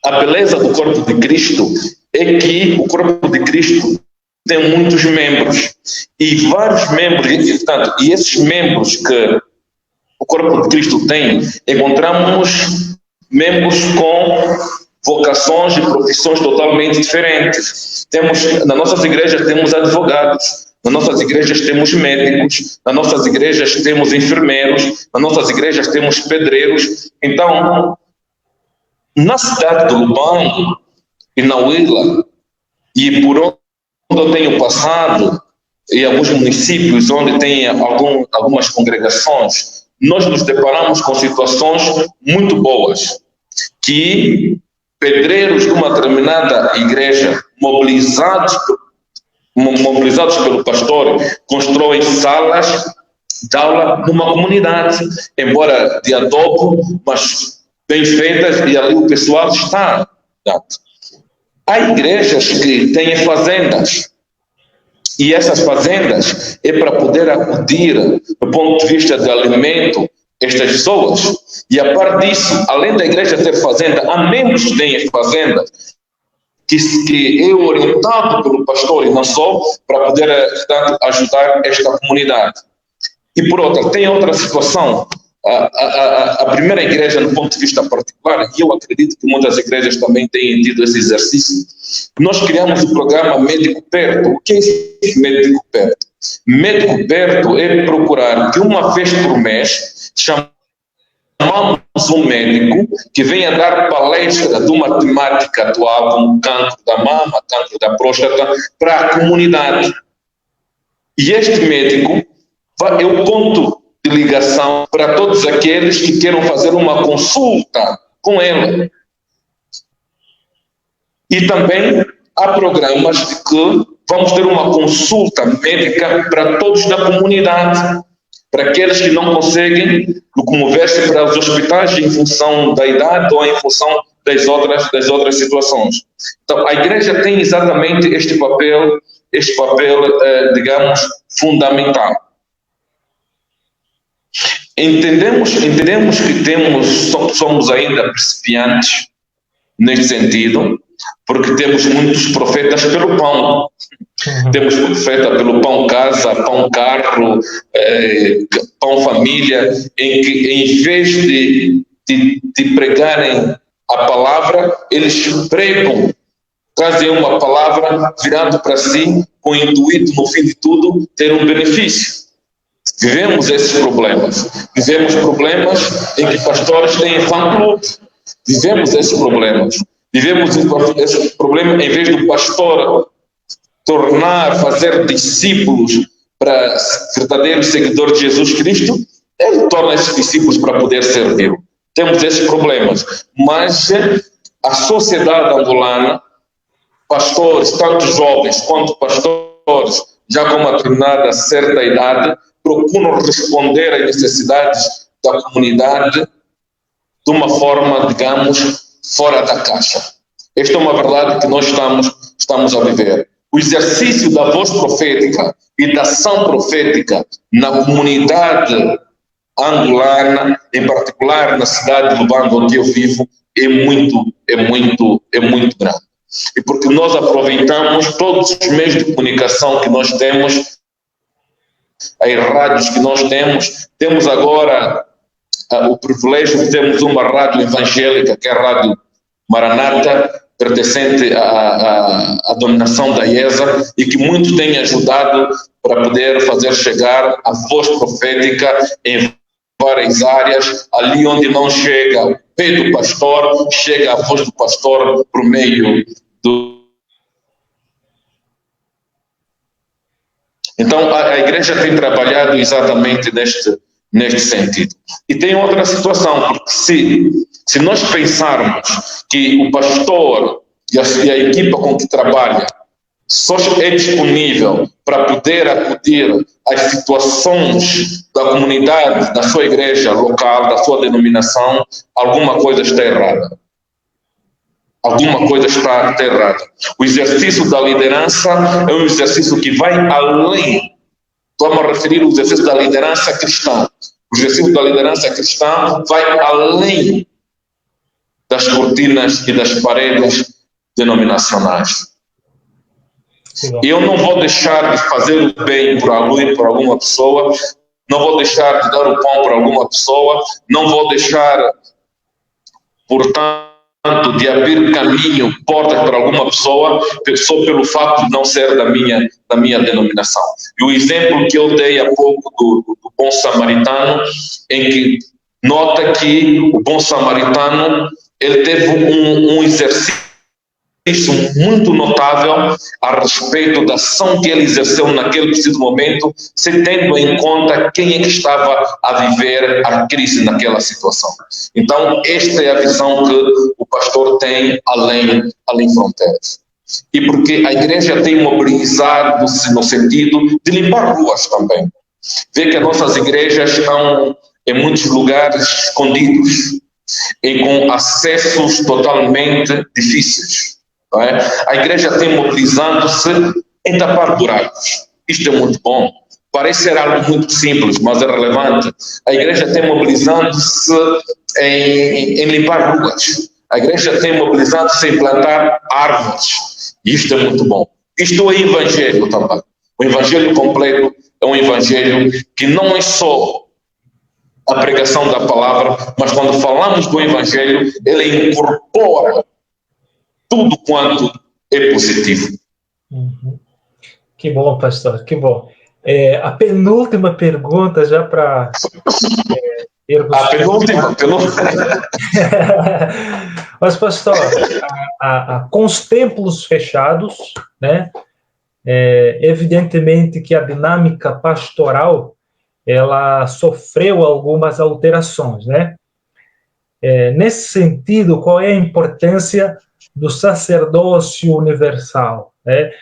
a beleza do corpo de Cristo é que o corpo de Cristo tem muitos membros e vários membros, e esses membros que o corpo de Cristo tem, encontramos membros com vocações e profissões totalmente diferentes. Nas nossas igrejas temos advogados, nas nossas igrejas temos médicos, nas nossas igrejas temos enfermeiros, nas nossas igrejas temos pedreiros. Então, na cidade do Lubango e na Huila, e por onde eu tenho passado, em alguns municípios onde tem algumas congregações, nós nos deparamos com situações muito boas, que pedreiros de uma determinada igreja, mobilizados pelo pastor, constroem salas de aula numa comunidade, embora de adobe, mas bem feitas, e ali o pessoal está. Há igrejas que têm fazendas, e essas fazendas é para poder acudir, do ponto de vista de alimento, estas pessoas. E a parte disso, além da igreja ter fazenda, há membros que têm fazendas, que é orientado pelo pastor e não só, para poder, portanto, ajudar esta comunidade. E por outra, tem outra situação, a primeira igreja, no ponto de vista particular, e eu acredito que muitas igrejas também têm tido esse exercício, nós criamos o programa Médico Perto. O que é esse Médico Perto? Médico Perto é procurar que uma vez por mês chamamos um médico que venha dar palestra de uma temática atual, como cancro da mama, cancro da próstata, para a comunidade. E este médico é o ponto de ligação para todos aqueles que queiram fazer uma consulta com ele. E também há programas de que vamos ter uma consulta médica para todos da comunidade, para aqueles que não conseguem locomover-se para os hospitais em função da idade ou em função das outras situações. Então, a igreja tem exatamente este papel, digamos, fundamental. Entendemos que somos ainda principiantes neste sentido, porque temos muitos profetas pelo pão. Temos profeta pelo pão casa, pão carro, pão família, em que em vez de pregarem a palavra, eles pregam, trazem uma palavra virando para si, com o intuito, no fim de tudo, ter um benefício. Vivemos esses problemas. Vivemos problemas em que pastores têm fã-clube. Vivemos esses problemas. Vivemos esse problema, em vez do pastor fazer discípulos para verdadeiros seguidores de Jesus Cristo, ele torna esses discípulos para poder servir. Temos esses problemas. Mas a sociedade angolana, pastores, tanto jovens quanto pastores, já com uma determinada certa idade, procuram responder às necessidades da comunidade de uma forma, digamos, fora da caixa. Esta é uma verdade que nós estamos a viver. O exercício da voz profética e da ação profética na comunidade angolana, em particular na cidade de Lubango, onde eu vivo, é muito grande. E porque nós aproveitamos todos os meios de comunicação que nós temos, as rádios que nós temos agora o privilégio de termos uma rádio evangélica, que é a Rádio Maranata, pertencente à dominação da IESA, e que muito tem ajudado para poder fazer chegar a voz profética em várias áreas, ali onde não chega o pé do pastor, chega a voz do pastor por meio do... Então, a igreja tem trabalhado exatamente neste sentido. E tem outra situação, porque se nós pensarmos que o pastor e a equipa com que trabalha só é disponível para poder acudir às situações da comunidade, da sua igreja local, da sua denominação, alguma coisa está errada. Alguma coisa está errada. O exercício da liderança é um exercício que vai além. Estou a referir ao exercício da liderança cristã. O exercício da liderança cristã vai além das cortinas e das paredes denominacionais. Eu não vou deixar de fazer o bem por alguma pessoa, não vou deixar de dar o pão por alguma pessoa, não vou deixar, portanto, de abrir caminho, portas para alguma pessoa, só pelo fato de não ser da minha denominação. E o exemplo que eu dei há pouco do bom samaritano, em que nota que o bom samaritano ele teve um exercício muito notável a respeito da ação que ele exerceu naquele preciso momento, se tendo em conta quem é que estava a viver a crise naquela situação. Então, esta é a visão que o pastor tem além fronteiras. E porque a igreja tem mobilizado-se no sentido de limpar ruas também. Vê que as nossas igrejas estão em muitos lugares escondidos e com acessos totalmente difíceis. Não é? A igreja tem mobilizando-se em tapar buracos. Isto é muito bom. Parece ser algo muito simples, mas é relevante. A igreja tem mobilizando-se em limpar ruas. A igreja tem mobilizado-se em plantar árvores. Isto é muito bom. Isto é evangelho também. O evangelho completo é um evangelho que não é só a pregação da palavra, mas quando falamos do Evangelho, ele incorpora tudo quanto é positivo. Uhum. Que bom, pastor, que bom. A penúltima pergunta, já para... A penúltima. Mas, pastor, com os templos fechados, né, evidentemente que a dinâmica pastoral ela sofreu algumas alterações, né? Nesse sentido, qual é a importância do sacerdócio universal, né?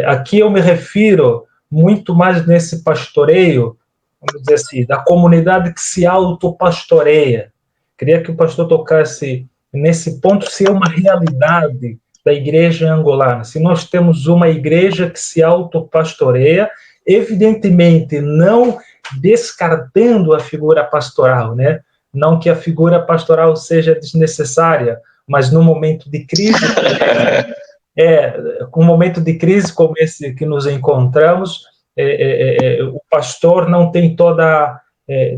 Aqui eu me refiro muito mais nesse pastoreio, vamos dizer assim, da comunidade que se autopastoreia. Queria que o pastor tocasse nesse ponto, se é uma realidade da igreja angolana. Se nós temos uma igreja que se autopastoreia, evidentemente não descartando a figura pastoral, né? Não que a figura pastoral seja desnecessária, mas no momento de crise, um momento de crise como esse que nos encontramos, o pastor não tem toda,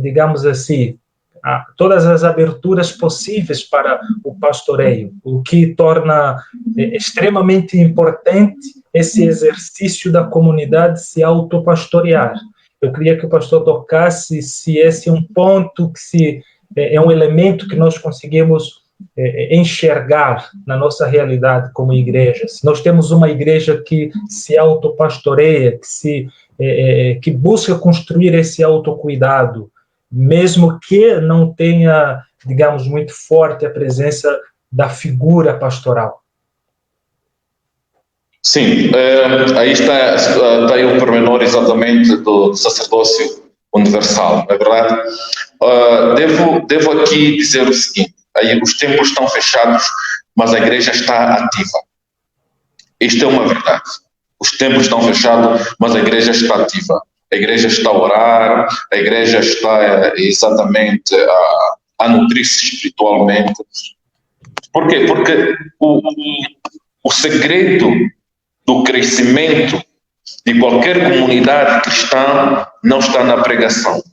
digamos assim, todas as aberturas possíveis para o pastoreio, o que torna extremamente importante esse exercício da comunidade se autopastorear. Eu queria que o pastor tocasse se esse é um ponto, que é um elemento que nós conseguimos enxergar na nossa realidade como igreja. Se nós temos uma igreja que se autopastoreia, que busca construir esse autocuidado, mesmo que não tenha, digamos, muito forte a presença da figura pastoral. Sim, aí está aí o pormenor exatamente do sacerdócio universal, não é verdade? Devo aqui dizer o seguinte: aí os templos estão fechados, mas a igreja está ativa. Isto é uma verdade. Os templos estão fechados, mas a igreja está ativa. A igreja está a orar, a igreja está exatamente a nutrir-se espiritualmente. Por quê? Porque o segredo do crescimento de qualquer comunidade cristã não está na pregação.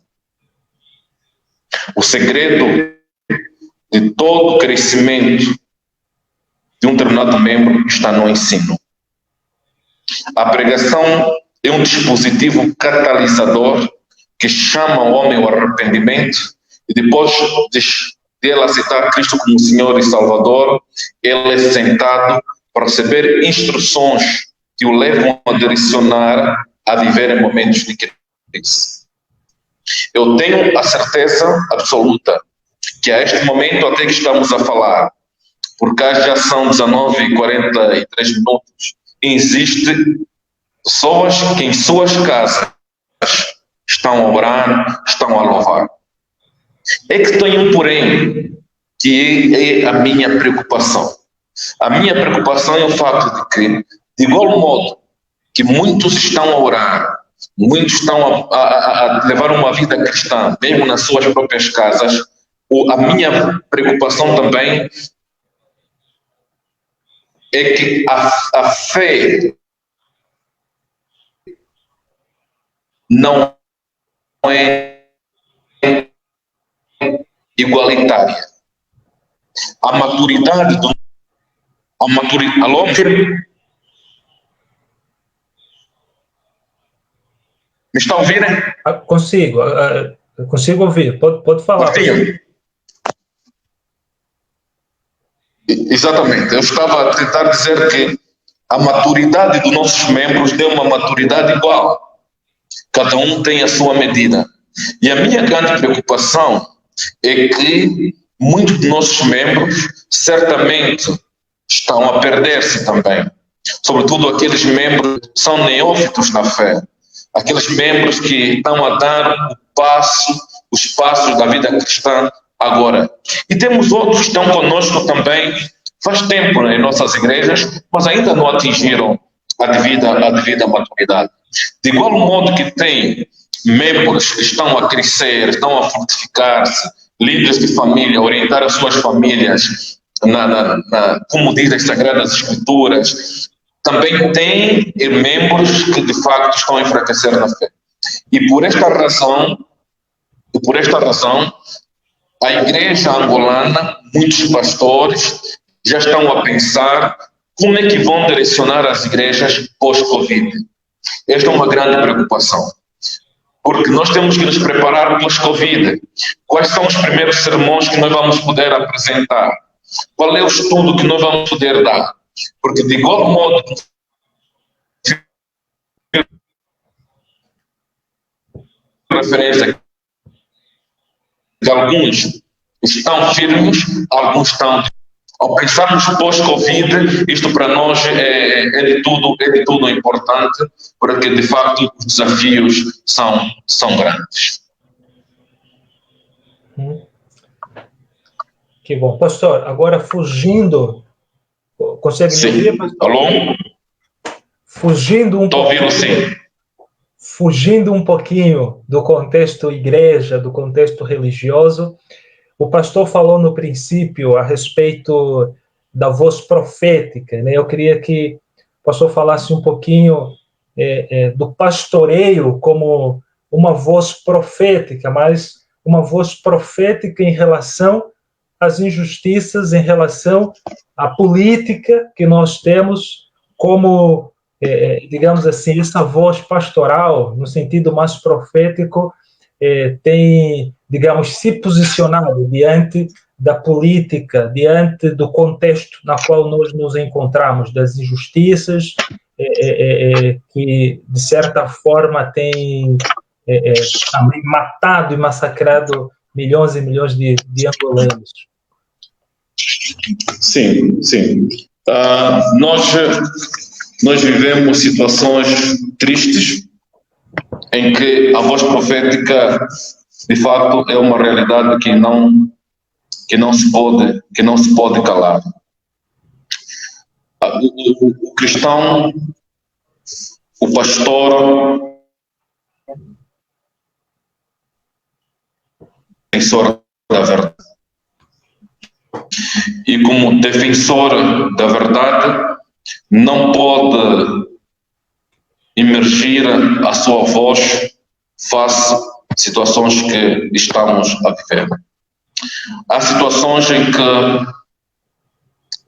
O segredo de todo o crescimento de um determinado membro está no ensino. A pregação é um dispositivo catalisador que chama o homem ao arrependimento e depois de ele aceitar Cristo como Senhor e Salvador, ele é sentado para receber instruções que o levam a direcionar a viver em momentos de crise. Eu tenho a certeza absoluta que a este momento até que estamos a falar, porque já são 19h43, existe pessoas que em suas casas estão a orar, estão a louvar. É que tem um porém, que é a minha preocupação. A minha preocupação é o facto de que, de igual modo que muitos estão a orar, muitos estão a levar uma vida cristã, mesmo nas suas próprias casas, a minha preocupação também é que a fé não é igualitária. A maturidade do... Alô? Me está a ouvir? Consigo ouvir. Pode falar. Exatamente. Eu estava a tentar dizer que a maturidade dos nossos membros é uma maturidade igual. Cada um tem a sua medida. E a minha grande preocupação é que muitos dos nossos membros certamente estão a perder-se também. Sobretudo aqueles membros que são neófitos na fé. Aqueles membros que estão a dar os passos da vida cristã agora. E temos outros que estão conosco também faz tempo, né, em nossas igrejas, mas ainda não atingiram a devida maturidade. De igual modo que tem membros que estão a crescer, estão a fortificar-se, líderes de família, orientar as suas famílias como diz as Sagradas Escrituras, também tem membros que de facto estão a enfraquecer na fé. E por esta razão, E por esta razão, a igreja angolana, muitos pastores já estão a pensar como é que vão direcionar as igrejas pós-Covid. Esta é uma grande preocupação, porque nós temos que nos preparar pós-Covid. Quais são os primeiros sermões que nós vamos poder apresentar? Qual é o estudo que nós vamos poder dar? Porque, de igual modo, referência que alguns estão firmes, alguns estão. Ao pensarmos pós-Covid, isto para nós é de tudo importante, porque de facto os desafios são grandes. Que bom. Pastor, agora fugindo, consegue me ouvir, pastor? Alô? Fugindo um pouquinho, sim. Fugindo um pouquinho do contexto igreja, do contexto religioso, o pastor falou no princípio a respeito da voz profética, né? Eu queria que o pastor falasse um pouquinho do pastoreio como uma voz profética, mas uma voz profética em relação às injustiças, em relação à política que nós temos como, digamos assim, essa voz pastoral, no sentido mais profético, tem, digamos, se posicionado diante da política, diante do contexto na qual nós nos encontramos, das injustiças que, de certa forma, tem também matado e massacrado milhões e milhões de angolanos. Sim. Nós vivemos situações tristes em que a voz profética, de facto, é uma realidade que não se pode calar. O cristão, o pastor, defensor da verdade. E como defensor da verdade, não pode emergir a sua voz face a situações que estamos a viver. Há situações em que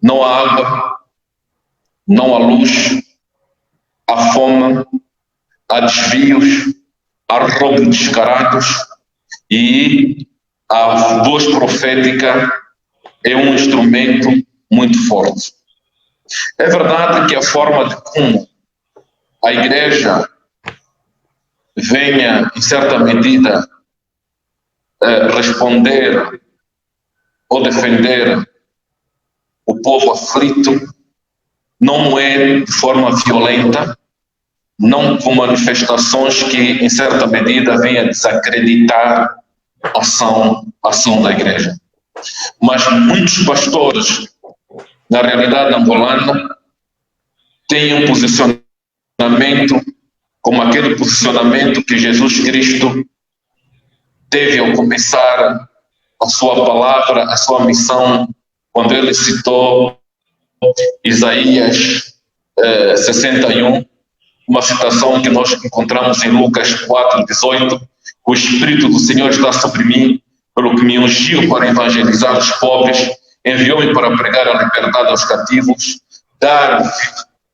não há água, não há luz, há fome, há desvios, há roubos descarados, e a voz profética é um instrumento muito forte. É verdade que a forma de como a igreja venha, em certa medida, responder ou defender o povo aflito não é de forma violenta, não com manifestações que, em certa medida, venham a desacreditar a ação da igreja. Mas muitos pastores, na realidade angolana, têm um posicionamento como aquele posicionamento que Jesus Cristo teve ao começar a sua palavra, a sua missão, quando ele citou Isaías 61, uma citação que nós encontramos em Lucas 4:18, o Espírito do Senhor está sobre mim, pelo que me ungiu para evangelizar os pobres, enviou-me para pregar a liberdade aos cativos, dar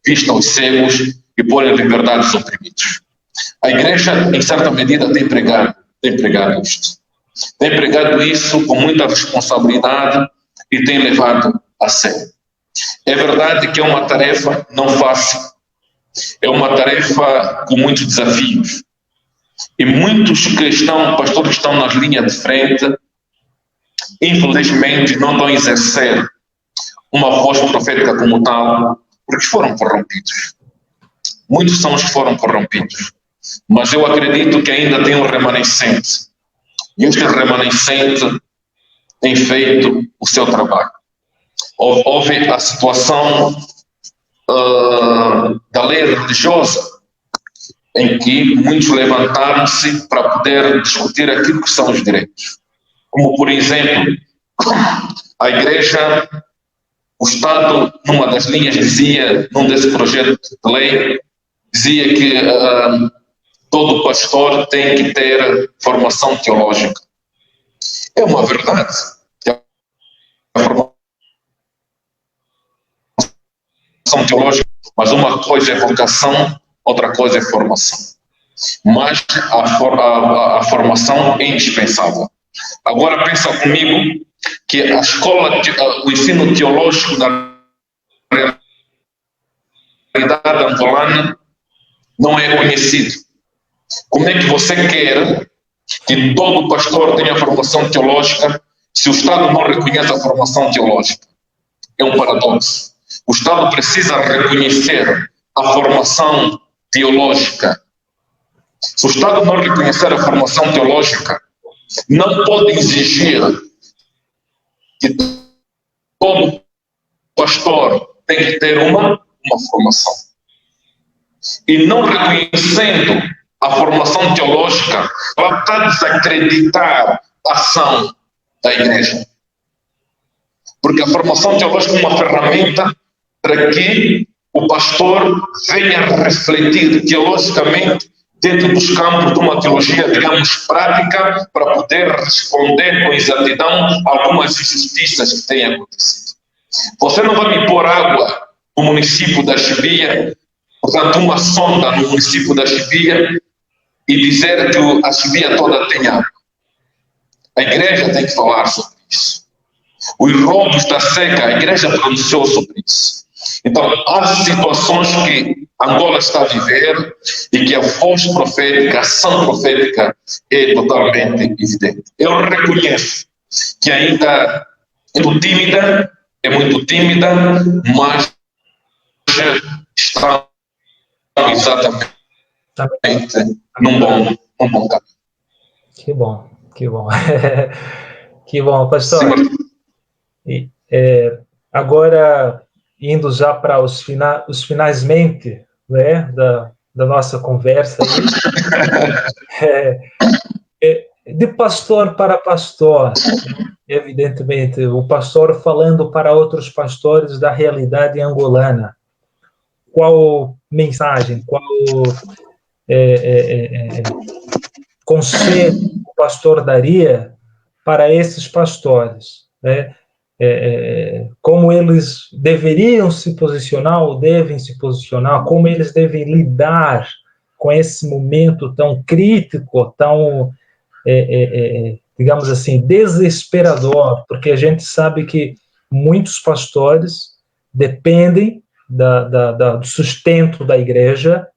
vista aos cegos e pôr em liberdade os oprimidos. A igreja, em certa medida, tem pregado isto. Tem pregado isso com muita responsabilidade e tem levado a sério. É verdade que é uma tarefa não fácil, é uma tarefa com muitos desafios. E muitos pastores que estão nas linhas de frente, infelizmente não estão a exercer uma voz profética como tal, porque foram corrompidos. Muitos são os que foram corrompidos. Mas eu acredito que ainda tem um remanescente. E este remanescente tem feito o seu trabalho. Houve a situação da lei religiosa, em que muitos levantaram-se para poder discutir aquilo que são os direitos. Como, por exemplo, a igreja, o Estado, numa das linhas, dizia, num desse projeto de lei, dizia que todo pastor tem que ter formação teológica. É uma verdade. A formação teológica, mas uma coisa é vocação, outra coisa é formação. Mas a formação é indispensável. Agora pensa comigo que a escola, o ensino teológico da realidade angolana não é conhecido. Como é que você quer que todo pastor tenha formação teológica se o Estado não reconhece a formação teológica? É um paradoxo. O Estado precisa reconhecer a formação teológica. Se o Estado não reconhecer a formação teológica, não pode exigir que todo pastor tem que ter uma formação. E não reconhecendo a formação teológica, ela está a desacreditar a ação da igreja. Porque a formação teológica é uma ferramenta para que o pastor venha refletir teologicamente dentro dos campos de uma teologia, digamos, prática, para poder responder com exatidão a algumas injustiças que têm acontecido. Você não vai me pôr água no município da Chibia, portanto, uma sonda no município da Chibia, e dizer que a Chibia toda tem água. A igreja tem que falar sobre isso. Os roubos da seca, a igreja pronunciou sobre isso. Então, há situações que Angola está a viver e que a voz profética, a ação profética é totalmente evidente. Eu reconheço que ainda é muito tímida, mas está exatamente num bom caminho. Que bom, que bom. Que bom, pastor. Sim, agora, indo já para os finalmente, né, da nossa conversa aí, de pastor para pastor, evidentemente, o pastor falando para outros pastores da realidade angolana. Qual mensagem, qual conselho o pastor daria para esses pastores, né? Como eles deveriam se posicionar ou devem se posicionar, como eles devem lidar com esse momento tão crítico, tão, digamos assim, desesperador, porque a gente sabe que muitos pastores dependem do sustento da igreja.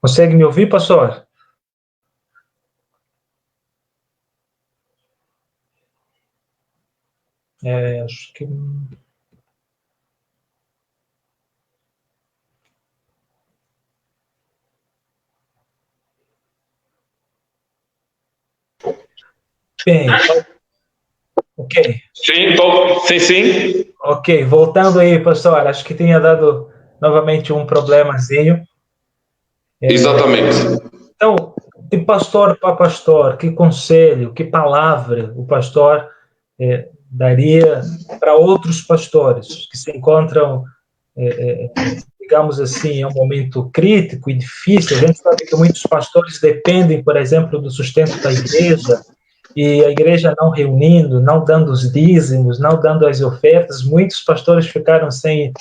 Consegue me ouvir, pastor? Acho que... Bem, ok. Sim. Ok, voltando aí, pastor, acho que tinha dado novamente um problemazinho. Exatamente. Então, de pastor para pastor, que conselho, que palavra o pastor daria para outros pastores que se encontram, digamos assim, em um momento crítico e difícil? A gente sabe que muitos pastores dependem, por exemplo, do sustento da igreja, e a igreja não reunindo, não dando os dízimos, não dando as ofertas, muitos pastores ficaram sem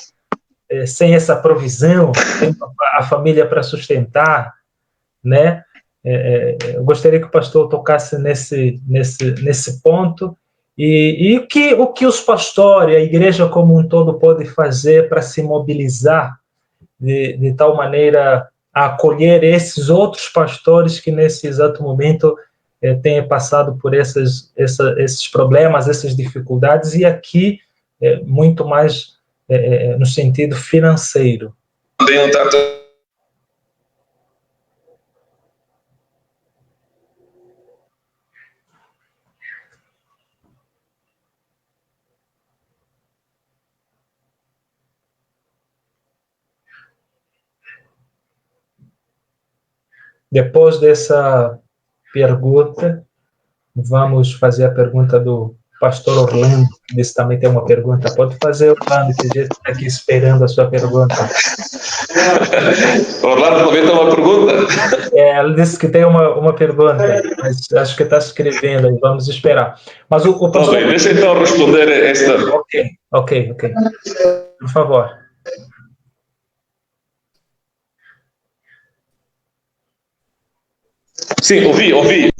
essa provisão, sem a família para sustentar, né? Eu gostaria que o pastor tocasse nesse ponto, e o que os pastores, a igreja como um todo, pode fazer para se mobilizar de tal maneira a acolher esses outros pastores que nesse exato momento tenha passado por esses problemas, essas dificuldades, e aqui muito mais no sentido financeiro. Depois dessa pergunta, vamos fazer a pergunta do pastor Orlando, que disse também tem uma pergunta. Pode fazer, Orlando, que a gente está aqui esperando a sua pergunta. Orlando também tem uma pergunta? Ele disse que tem uma pergunta, mas acho que está escrevendo, vamos esperar. Mas o pastor... Bem, deixa então responder esta. Ok. Por favor. Sim, ouvi.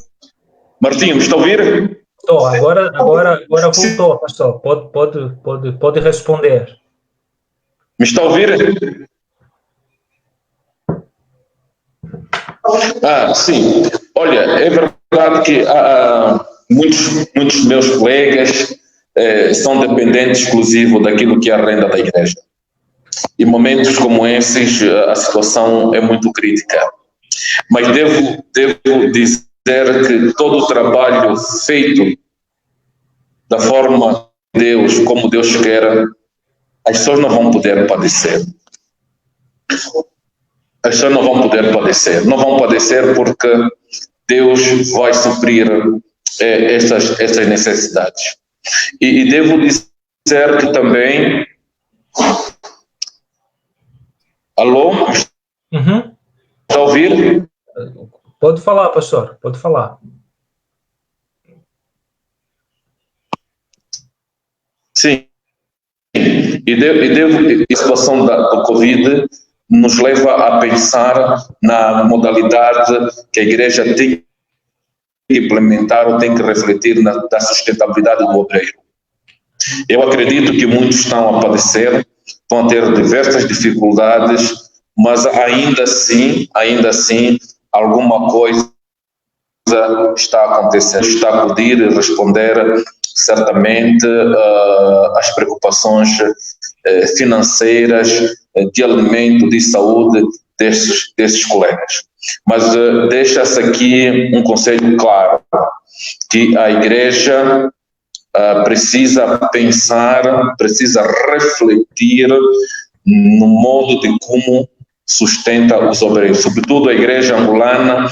Martinho, me está a ouvir? Estou, agora voltou, pastor. Pode responder. Me está a ouvir? Sim. Olha, é verdade que muitos meus colegas são dependentes exclusivo daquilo que é a renda da igreja. Em momentos como esses, a situação é muito crítica. Mas devo dizer que todo o trabalho feito da forma de Deus, como Deus quer, as pessoas não vão poder padecer. As pessoas não vão poder padecer. Não vão padecer porque Deus vai suprir estas necessidades. E devo dizer que também... Alô? Uhum. Está a ouvir? Pode falar, pastor. Pode falar. Sim. A situação do Covid nos leva a pensar na modalidade que a igreja tem que implementar ou tem que refletir da sustentabilidade do obreiro. Eu acredito que muitos estão a padecer, vão ter diversas dificuldades, mas ainda assim, alguma coisa está acontecendo, está a poder responder certamente às preocupações financeiras, de alimento, de saúde desses colegas. Mas deixa-se aqui um conselho claro, que a igreja precisa pensar, precisa refletir no modo de como sustenta os obreiros. Sobretudo a igreja angolana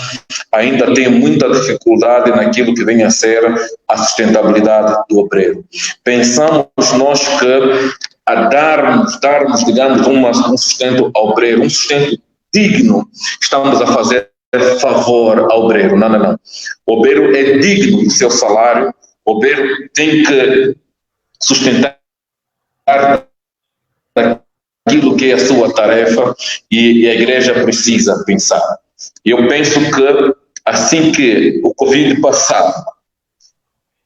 ainda tem muita dificuldade naquilo que vem a ser a sustentabilidade do obreiro. Pensamos nós que a darmos, digamos, um sustento ao obreiro, um sustento digno, estamos a fazer favor ao obreiro. Não. O obreiro é digno do seu salário, o obreiro tem que sustentar aquilo que é a sua tarefa e a igreja precisa pensar. Eu penso que assim que o Covid passar,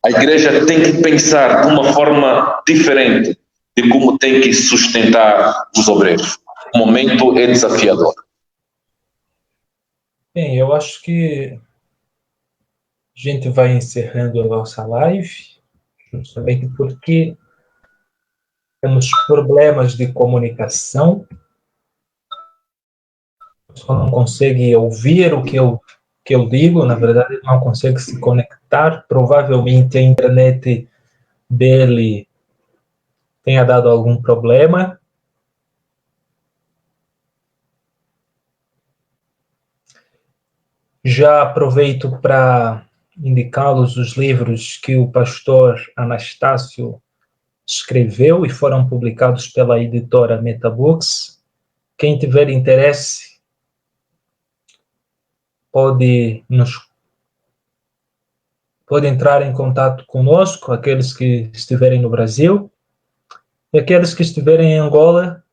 a igreja tem que pensar de uma forma diferente de como tem que sustentar os obreiros. O momento é desafiador. Bem, eu acho que a gente vai encerrando a nossa live, justamente porque temos problemas de comunicação, só não consegue ouvir o que eu digo, na verdade não consegue se conectar, provavelmente a internet dele tenha dado algum problema. Já aproveito para indicá-los os livros que o pastor Anastácio escreveu e foram publicados pela editora Metabooks. Quem tiver interesse pode entrar em contato conosco, aqueles que estiverem no Brasil, e aqueles que estiverem em Angola,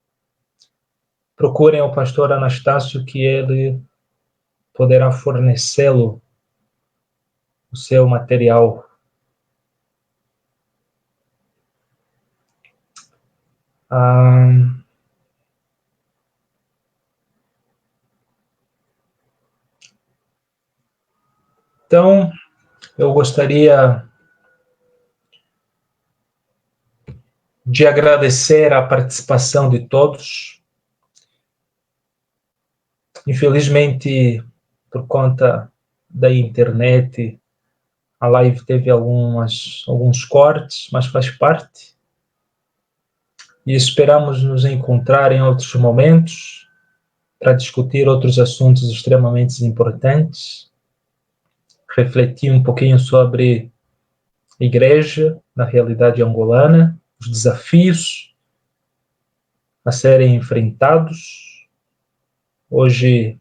procurem o pastor Anastácio, que ele poderá fornecê-lo o seu material. Então, eu gostaria de agradecer a participação de todos. Infelizmente, por conta da internet, a live teve alguns cortes, mas faz parte. E esperamos nos encontrar em outros momentos para discutir outros assuntos extremamente importantes, refletir um pouquinho sobre igreja na realidade angolana, os desafios a serem enfrentados. Hoje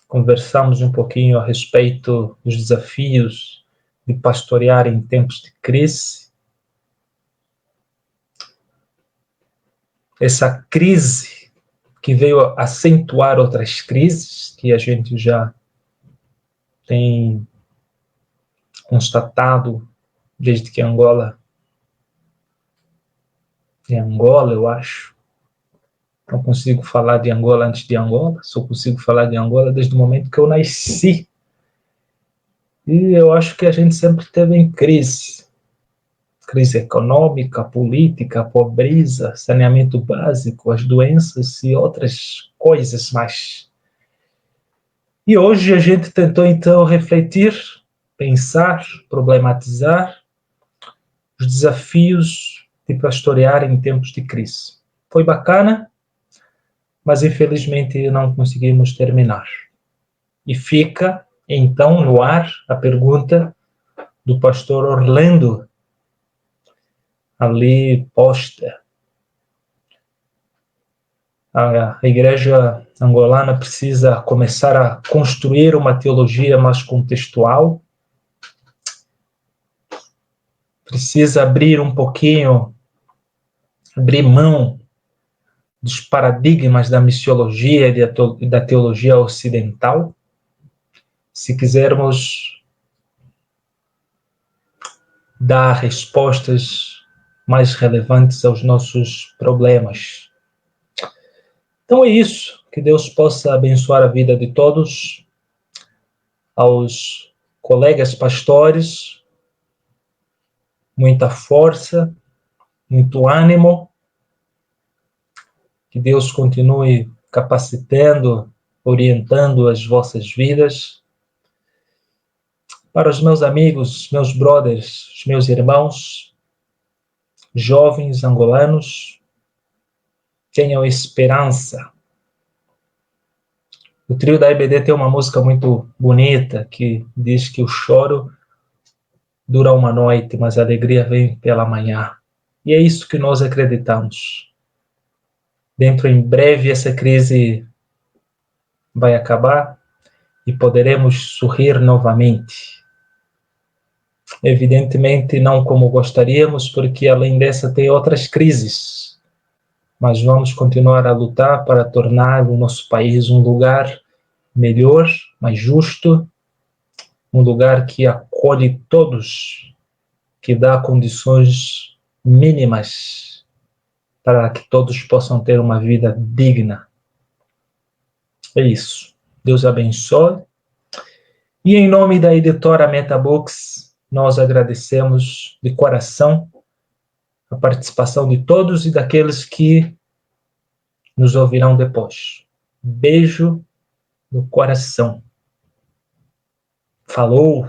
conversamos um pouquinho a respeito dos desafios de pastorear em tempos de crise. Essa crise que veio acentuar outras crises que a gente já tem constatado desde que Angola, eu acho. Não consigo falar de Angola antes de Angola, só consigo falar de Angola desde o momento que eu nasci. E eu acho que a gente sempre teve em crise. Crise econômica, política, pobreza, saneamento básico, as doenças e outras coisas mais. E hoje a gente tentou então refletir, pensar, problematizar os desafios de pastorear em tempos de crise. Foi bacana, mas infelizmente não conseguimos terminar. E fica então no ar a pergunta do pastor Orlando, ali posta. A igreja angolana precisa começar a construir uma teologia mais contextual, precisa abrir um pouquinho, abrir mão dos paradigmas da missiologia e da teologia ocidental, se quisermos dar respostas mais relevantes aos nossos problemas. Então é isso, que Deus possa abençoar a vida de todos, aos colegas pastores, muita força, muito ânimo, que Deus continue capacitando, orientando as vossas vidas. Para os meus amigos, meus brothers, os meus irmãos, jovens angolanos, tenham esperança. O trio da EBD tem uma música muito bonita que diz que o choro dura uma noite, mas a alegria vem pela manhã. E é isso que nós acreditamos. Dentro em breve essa crise vai acabar e poderemos sorrir novamente. Evidentemente não como gostaríamos, porque além dessa tem outras crises. Mas vamos continuar a lutar para tornar o nosso país um lugar melhor, mais justo, um lugar que acolhe todos, que dá condições mínimas para que todos possam ter uma vida digna. É isso. Deus abençoe. E em nome da editora Metabooks, nós agradecemos de coração a participação de todos e daqueles que nos ouvirão depois. Beijo no coração. Falou!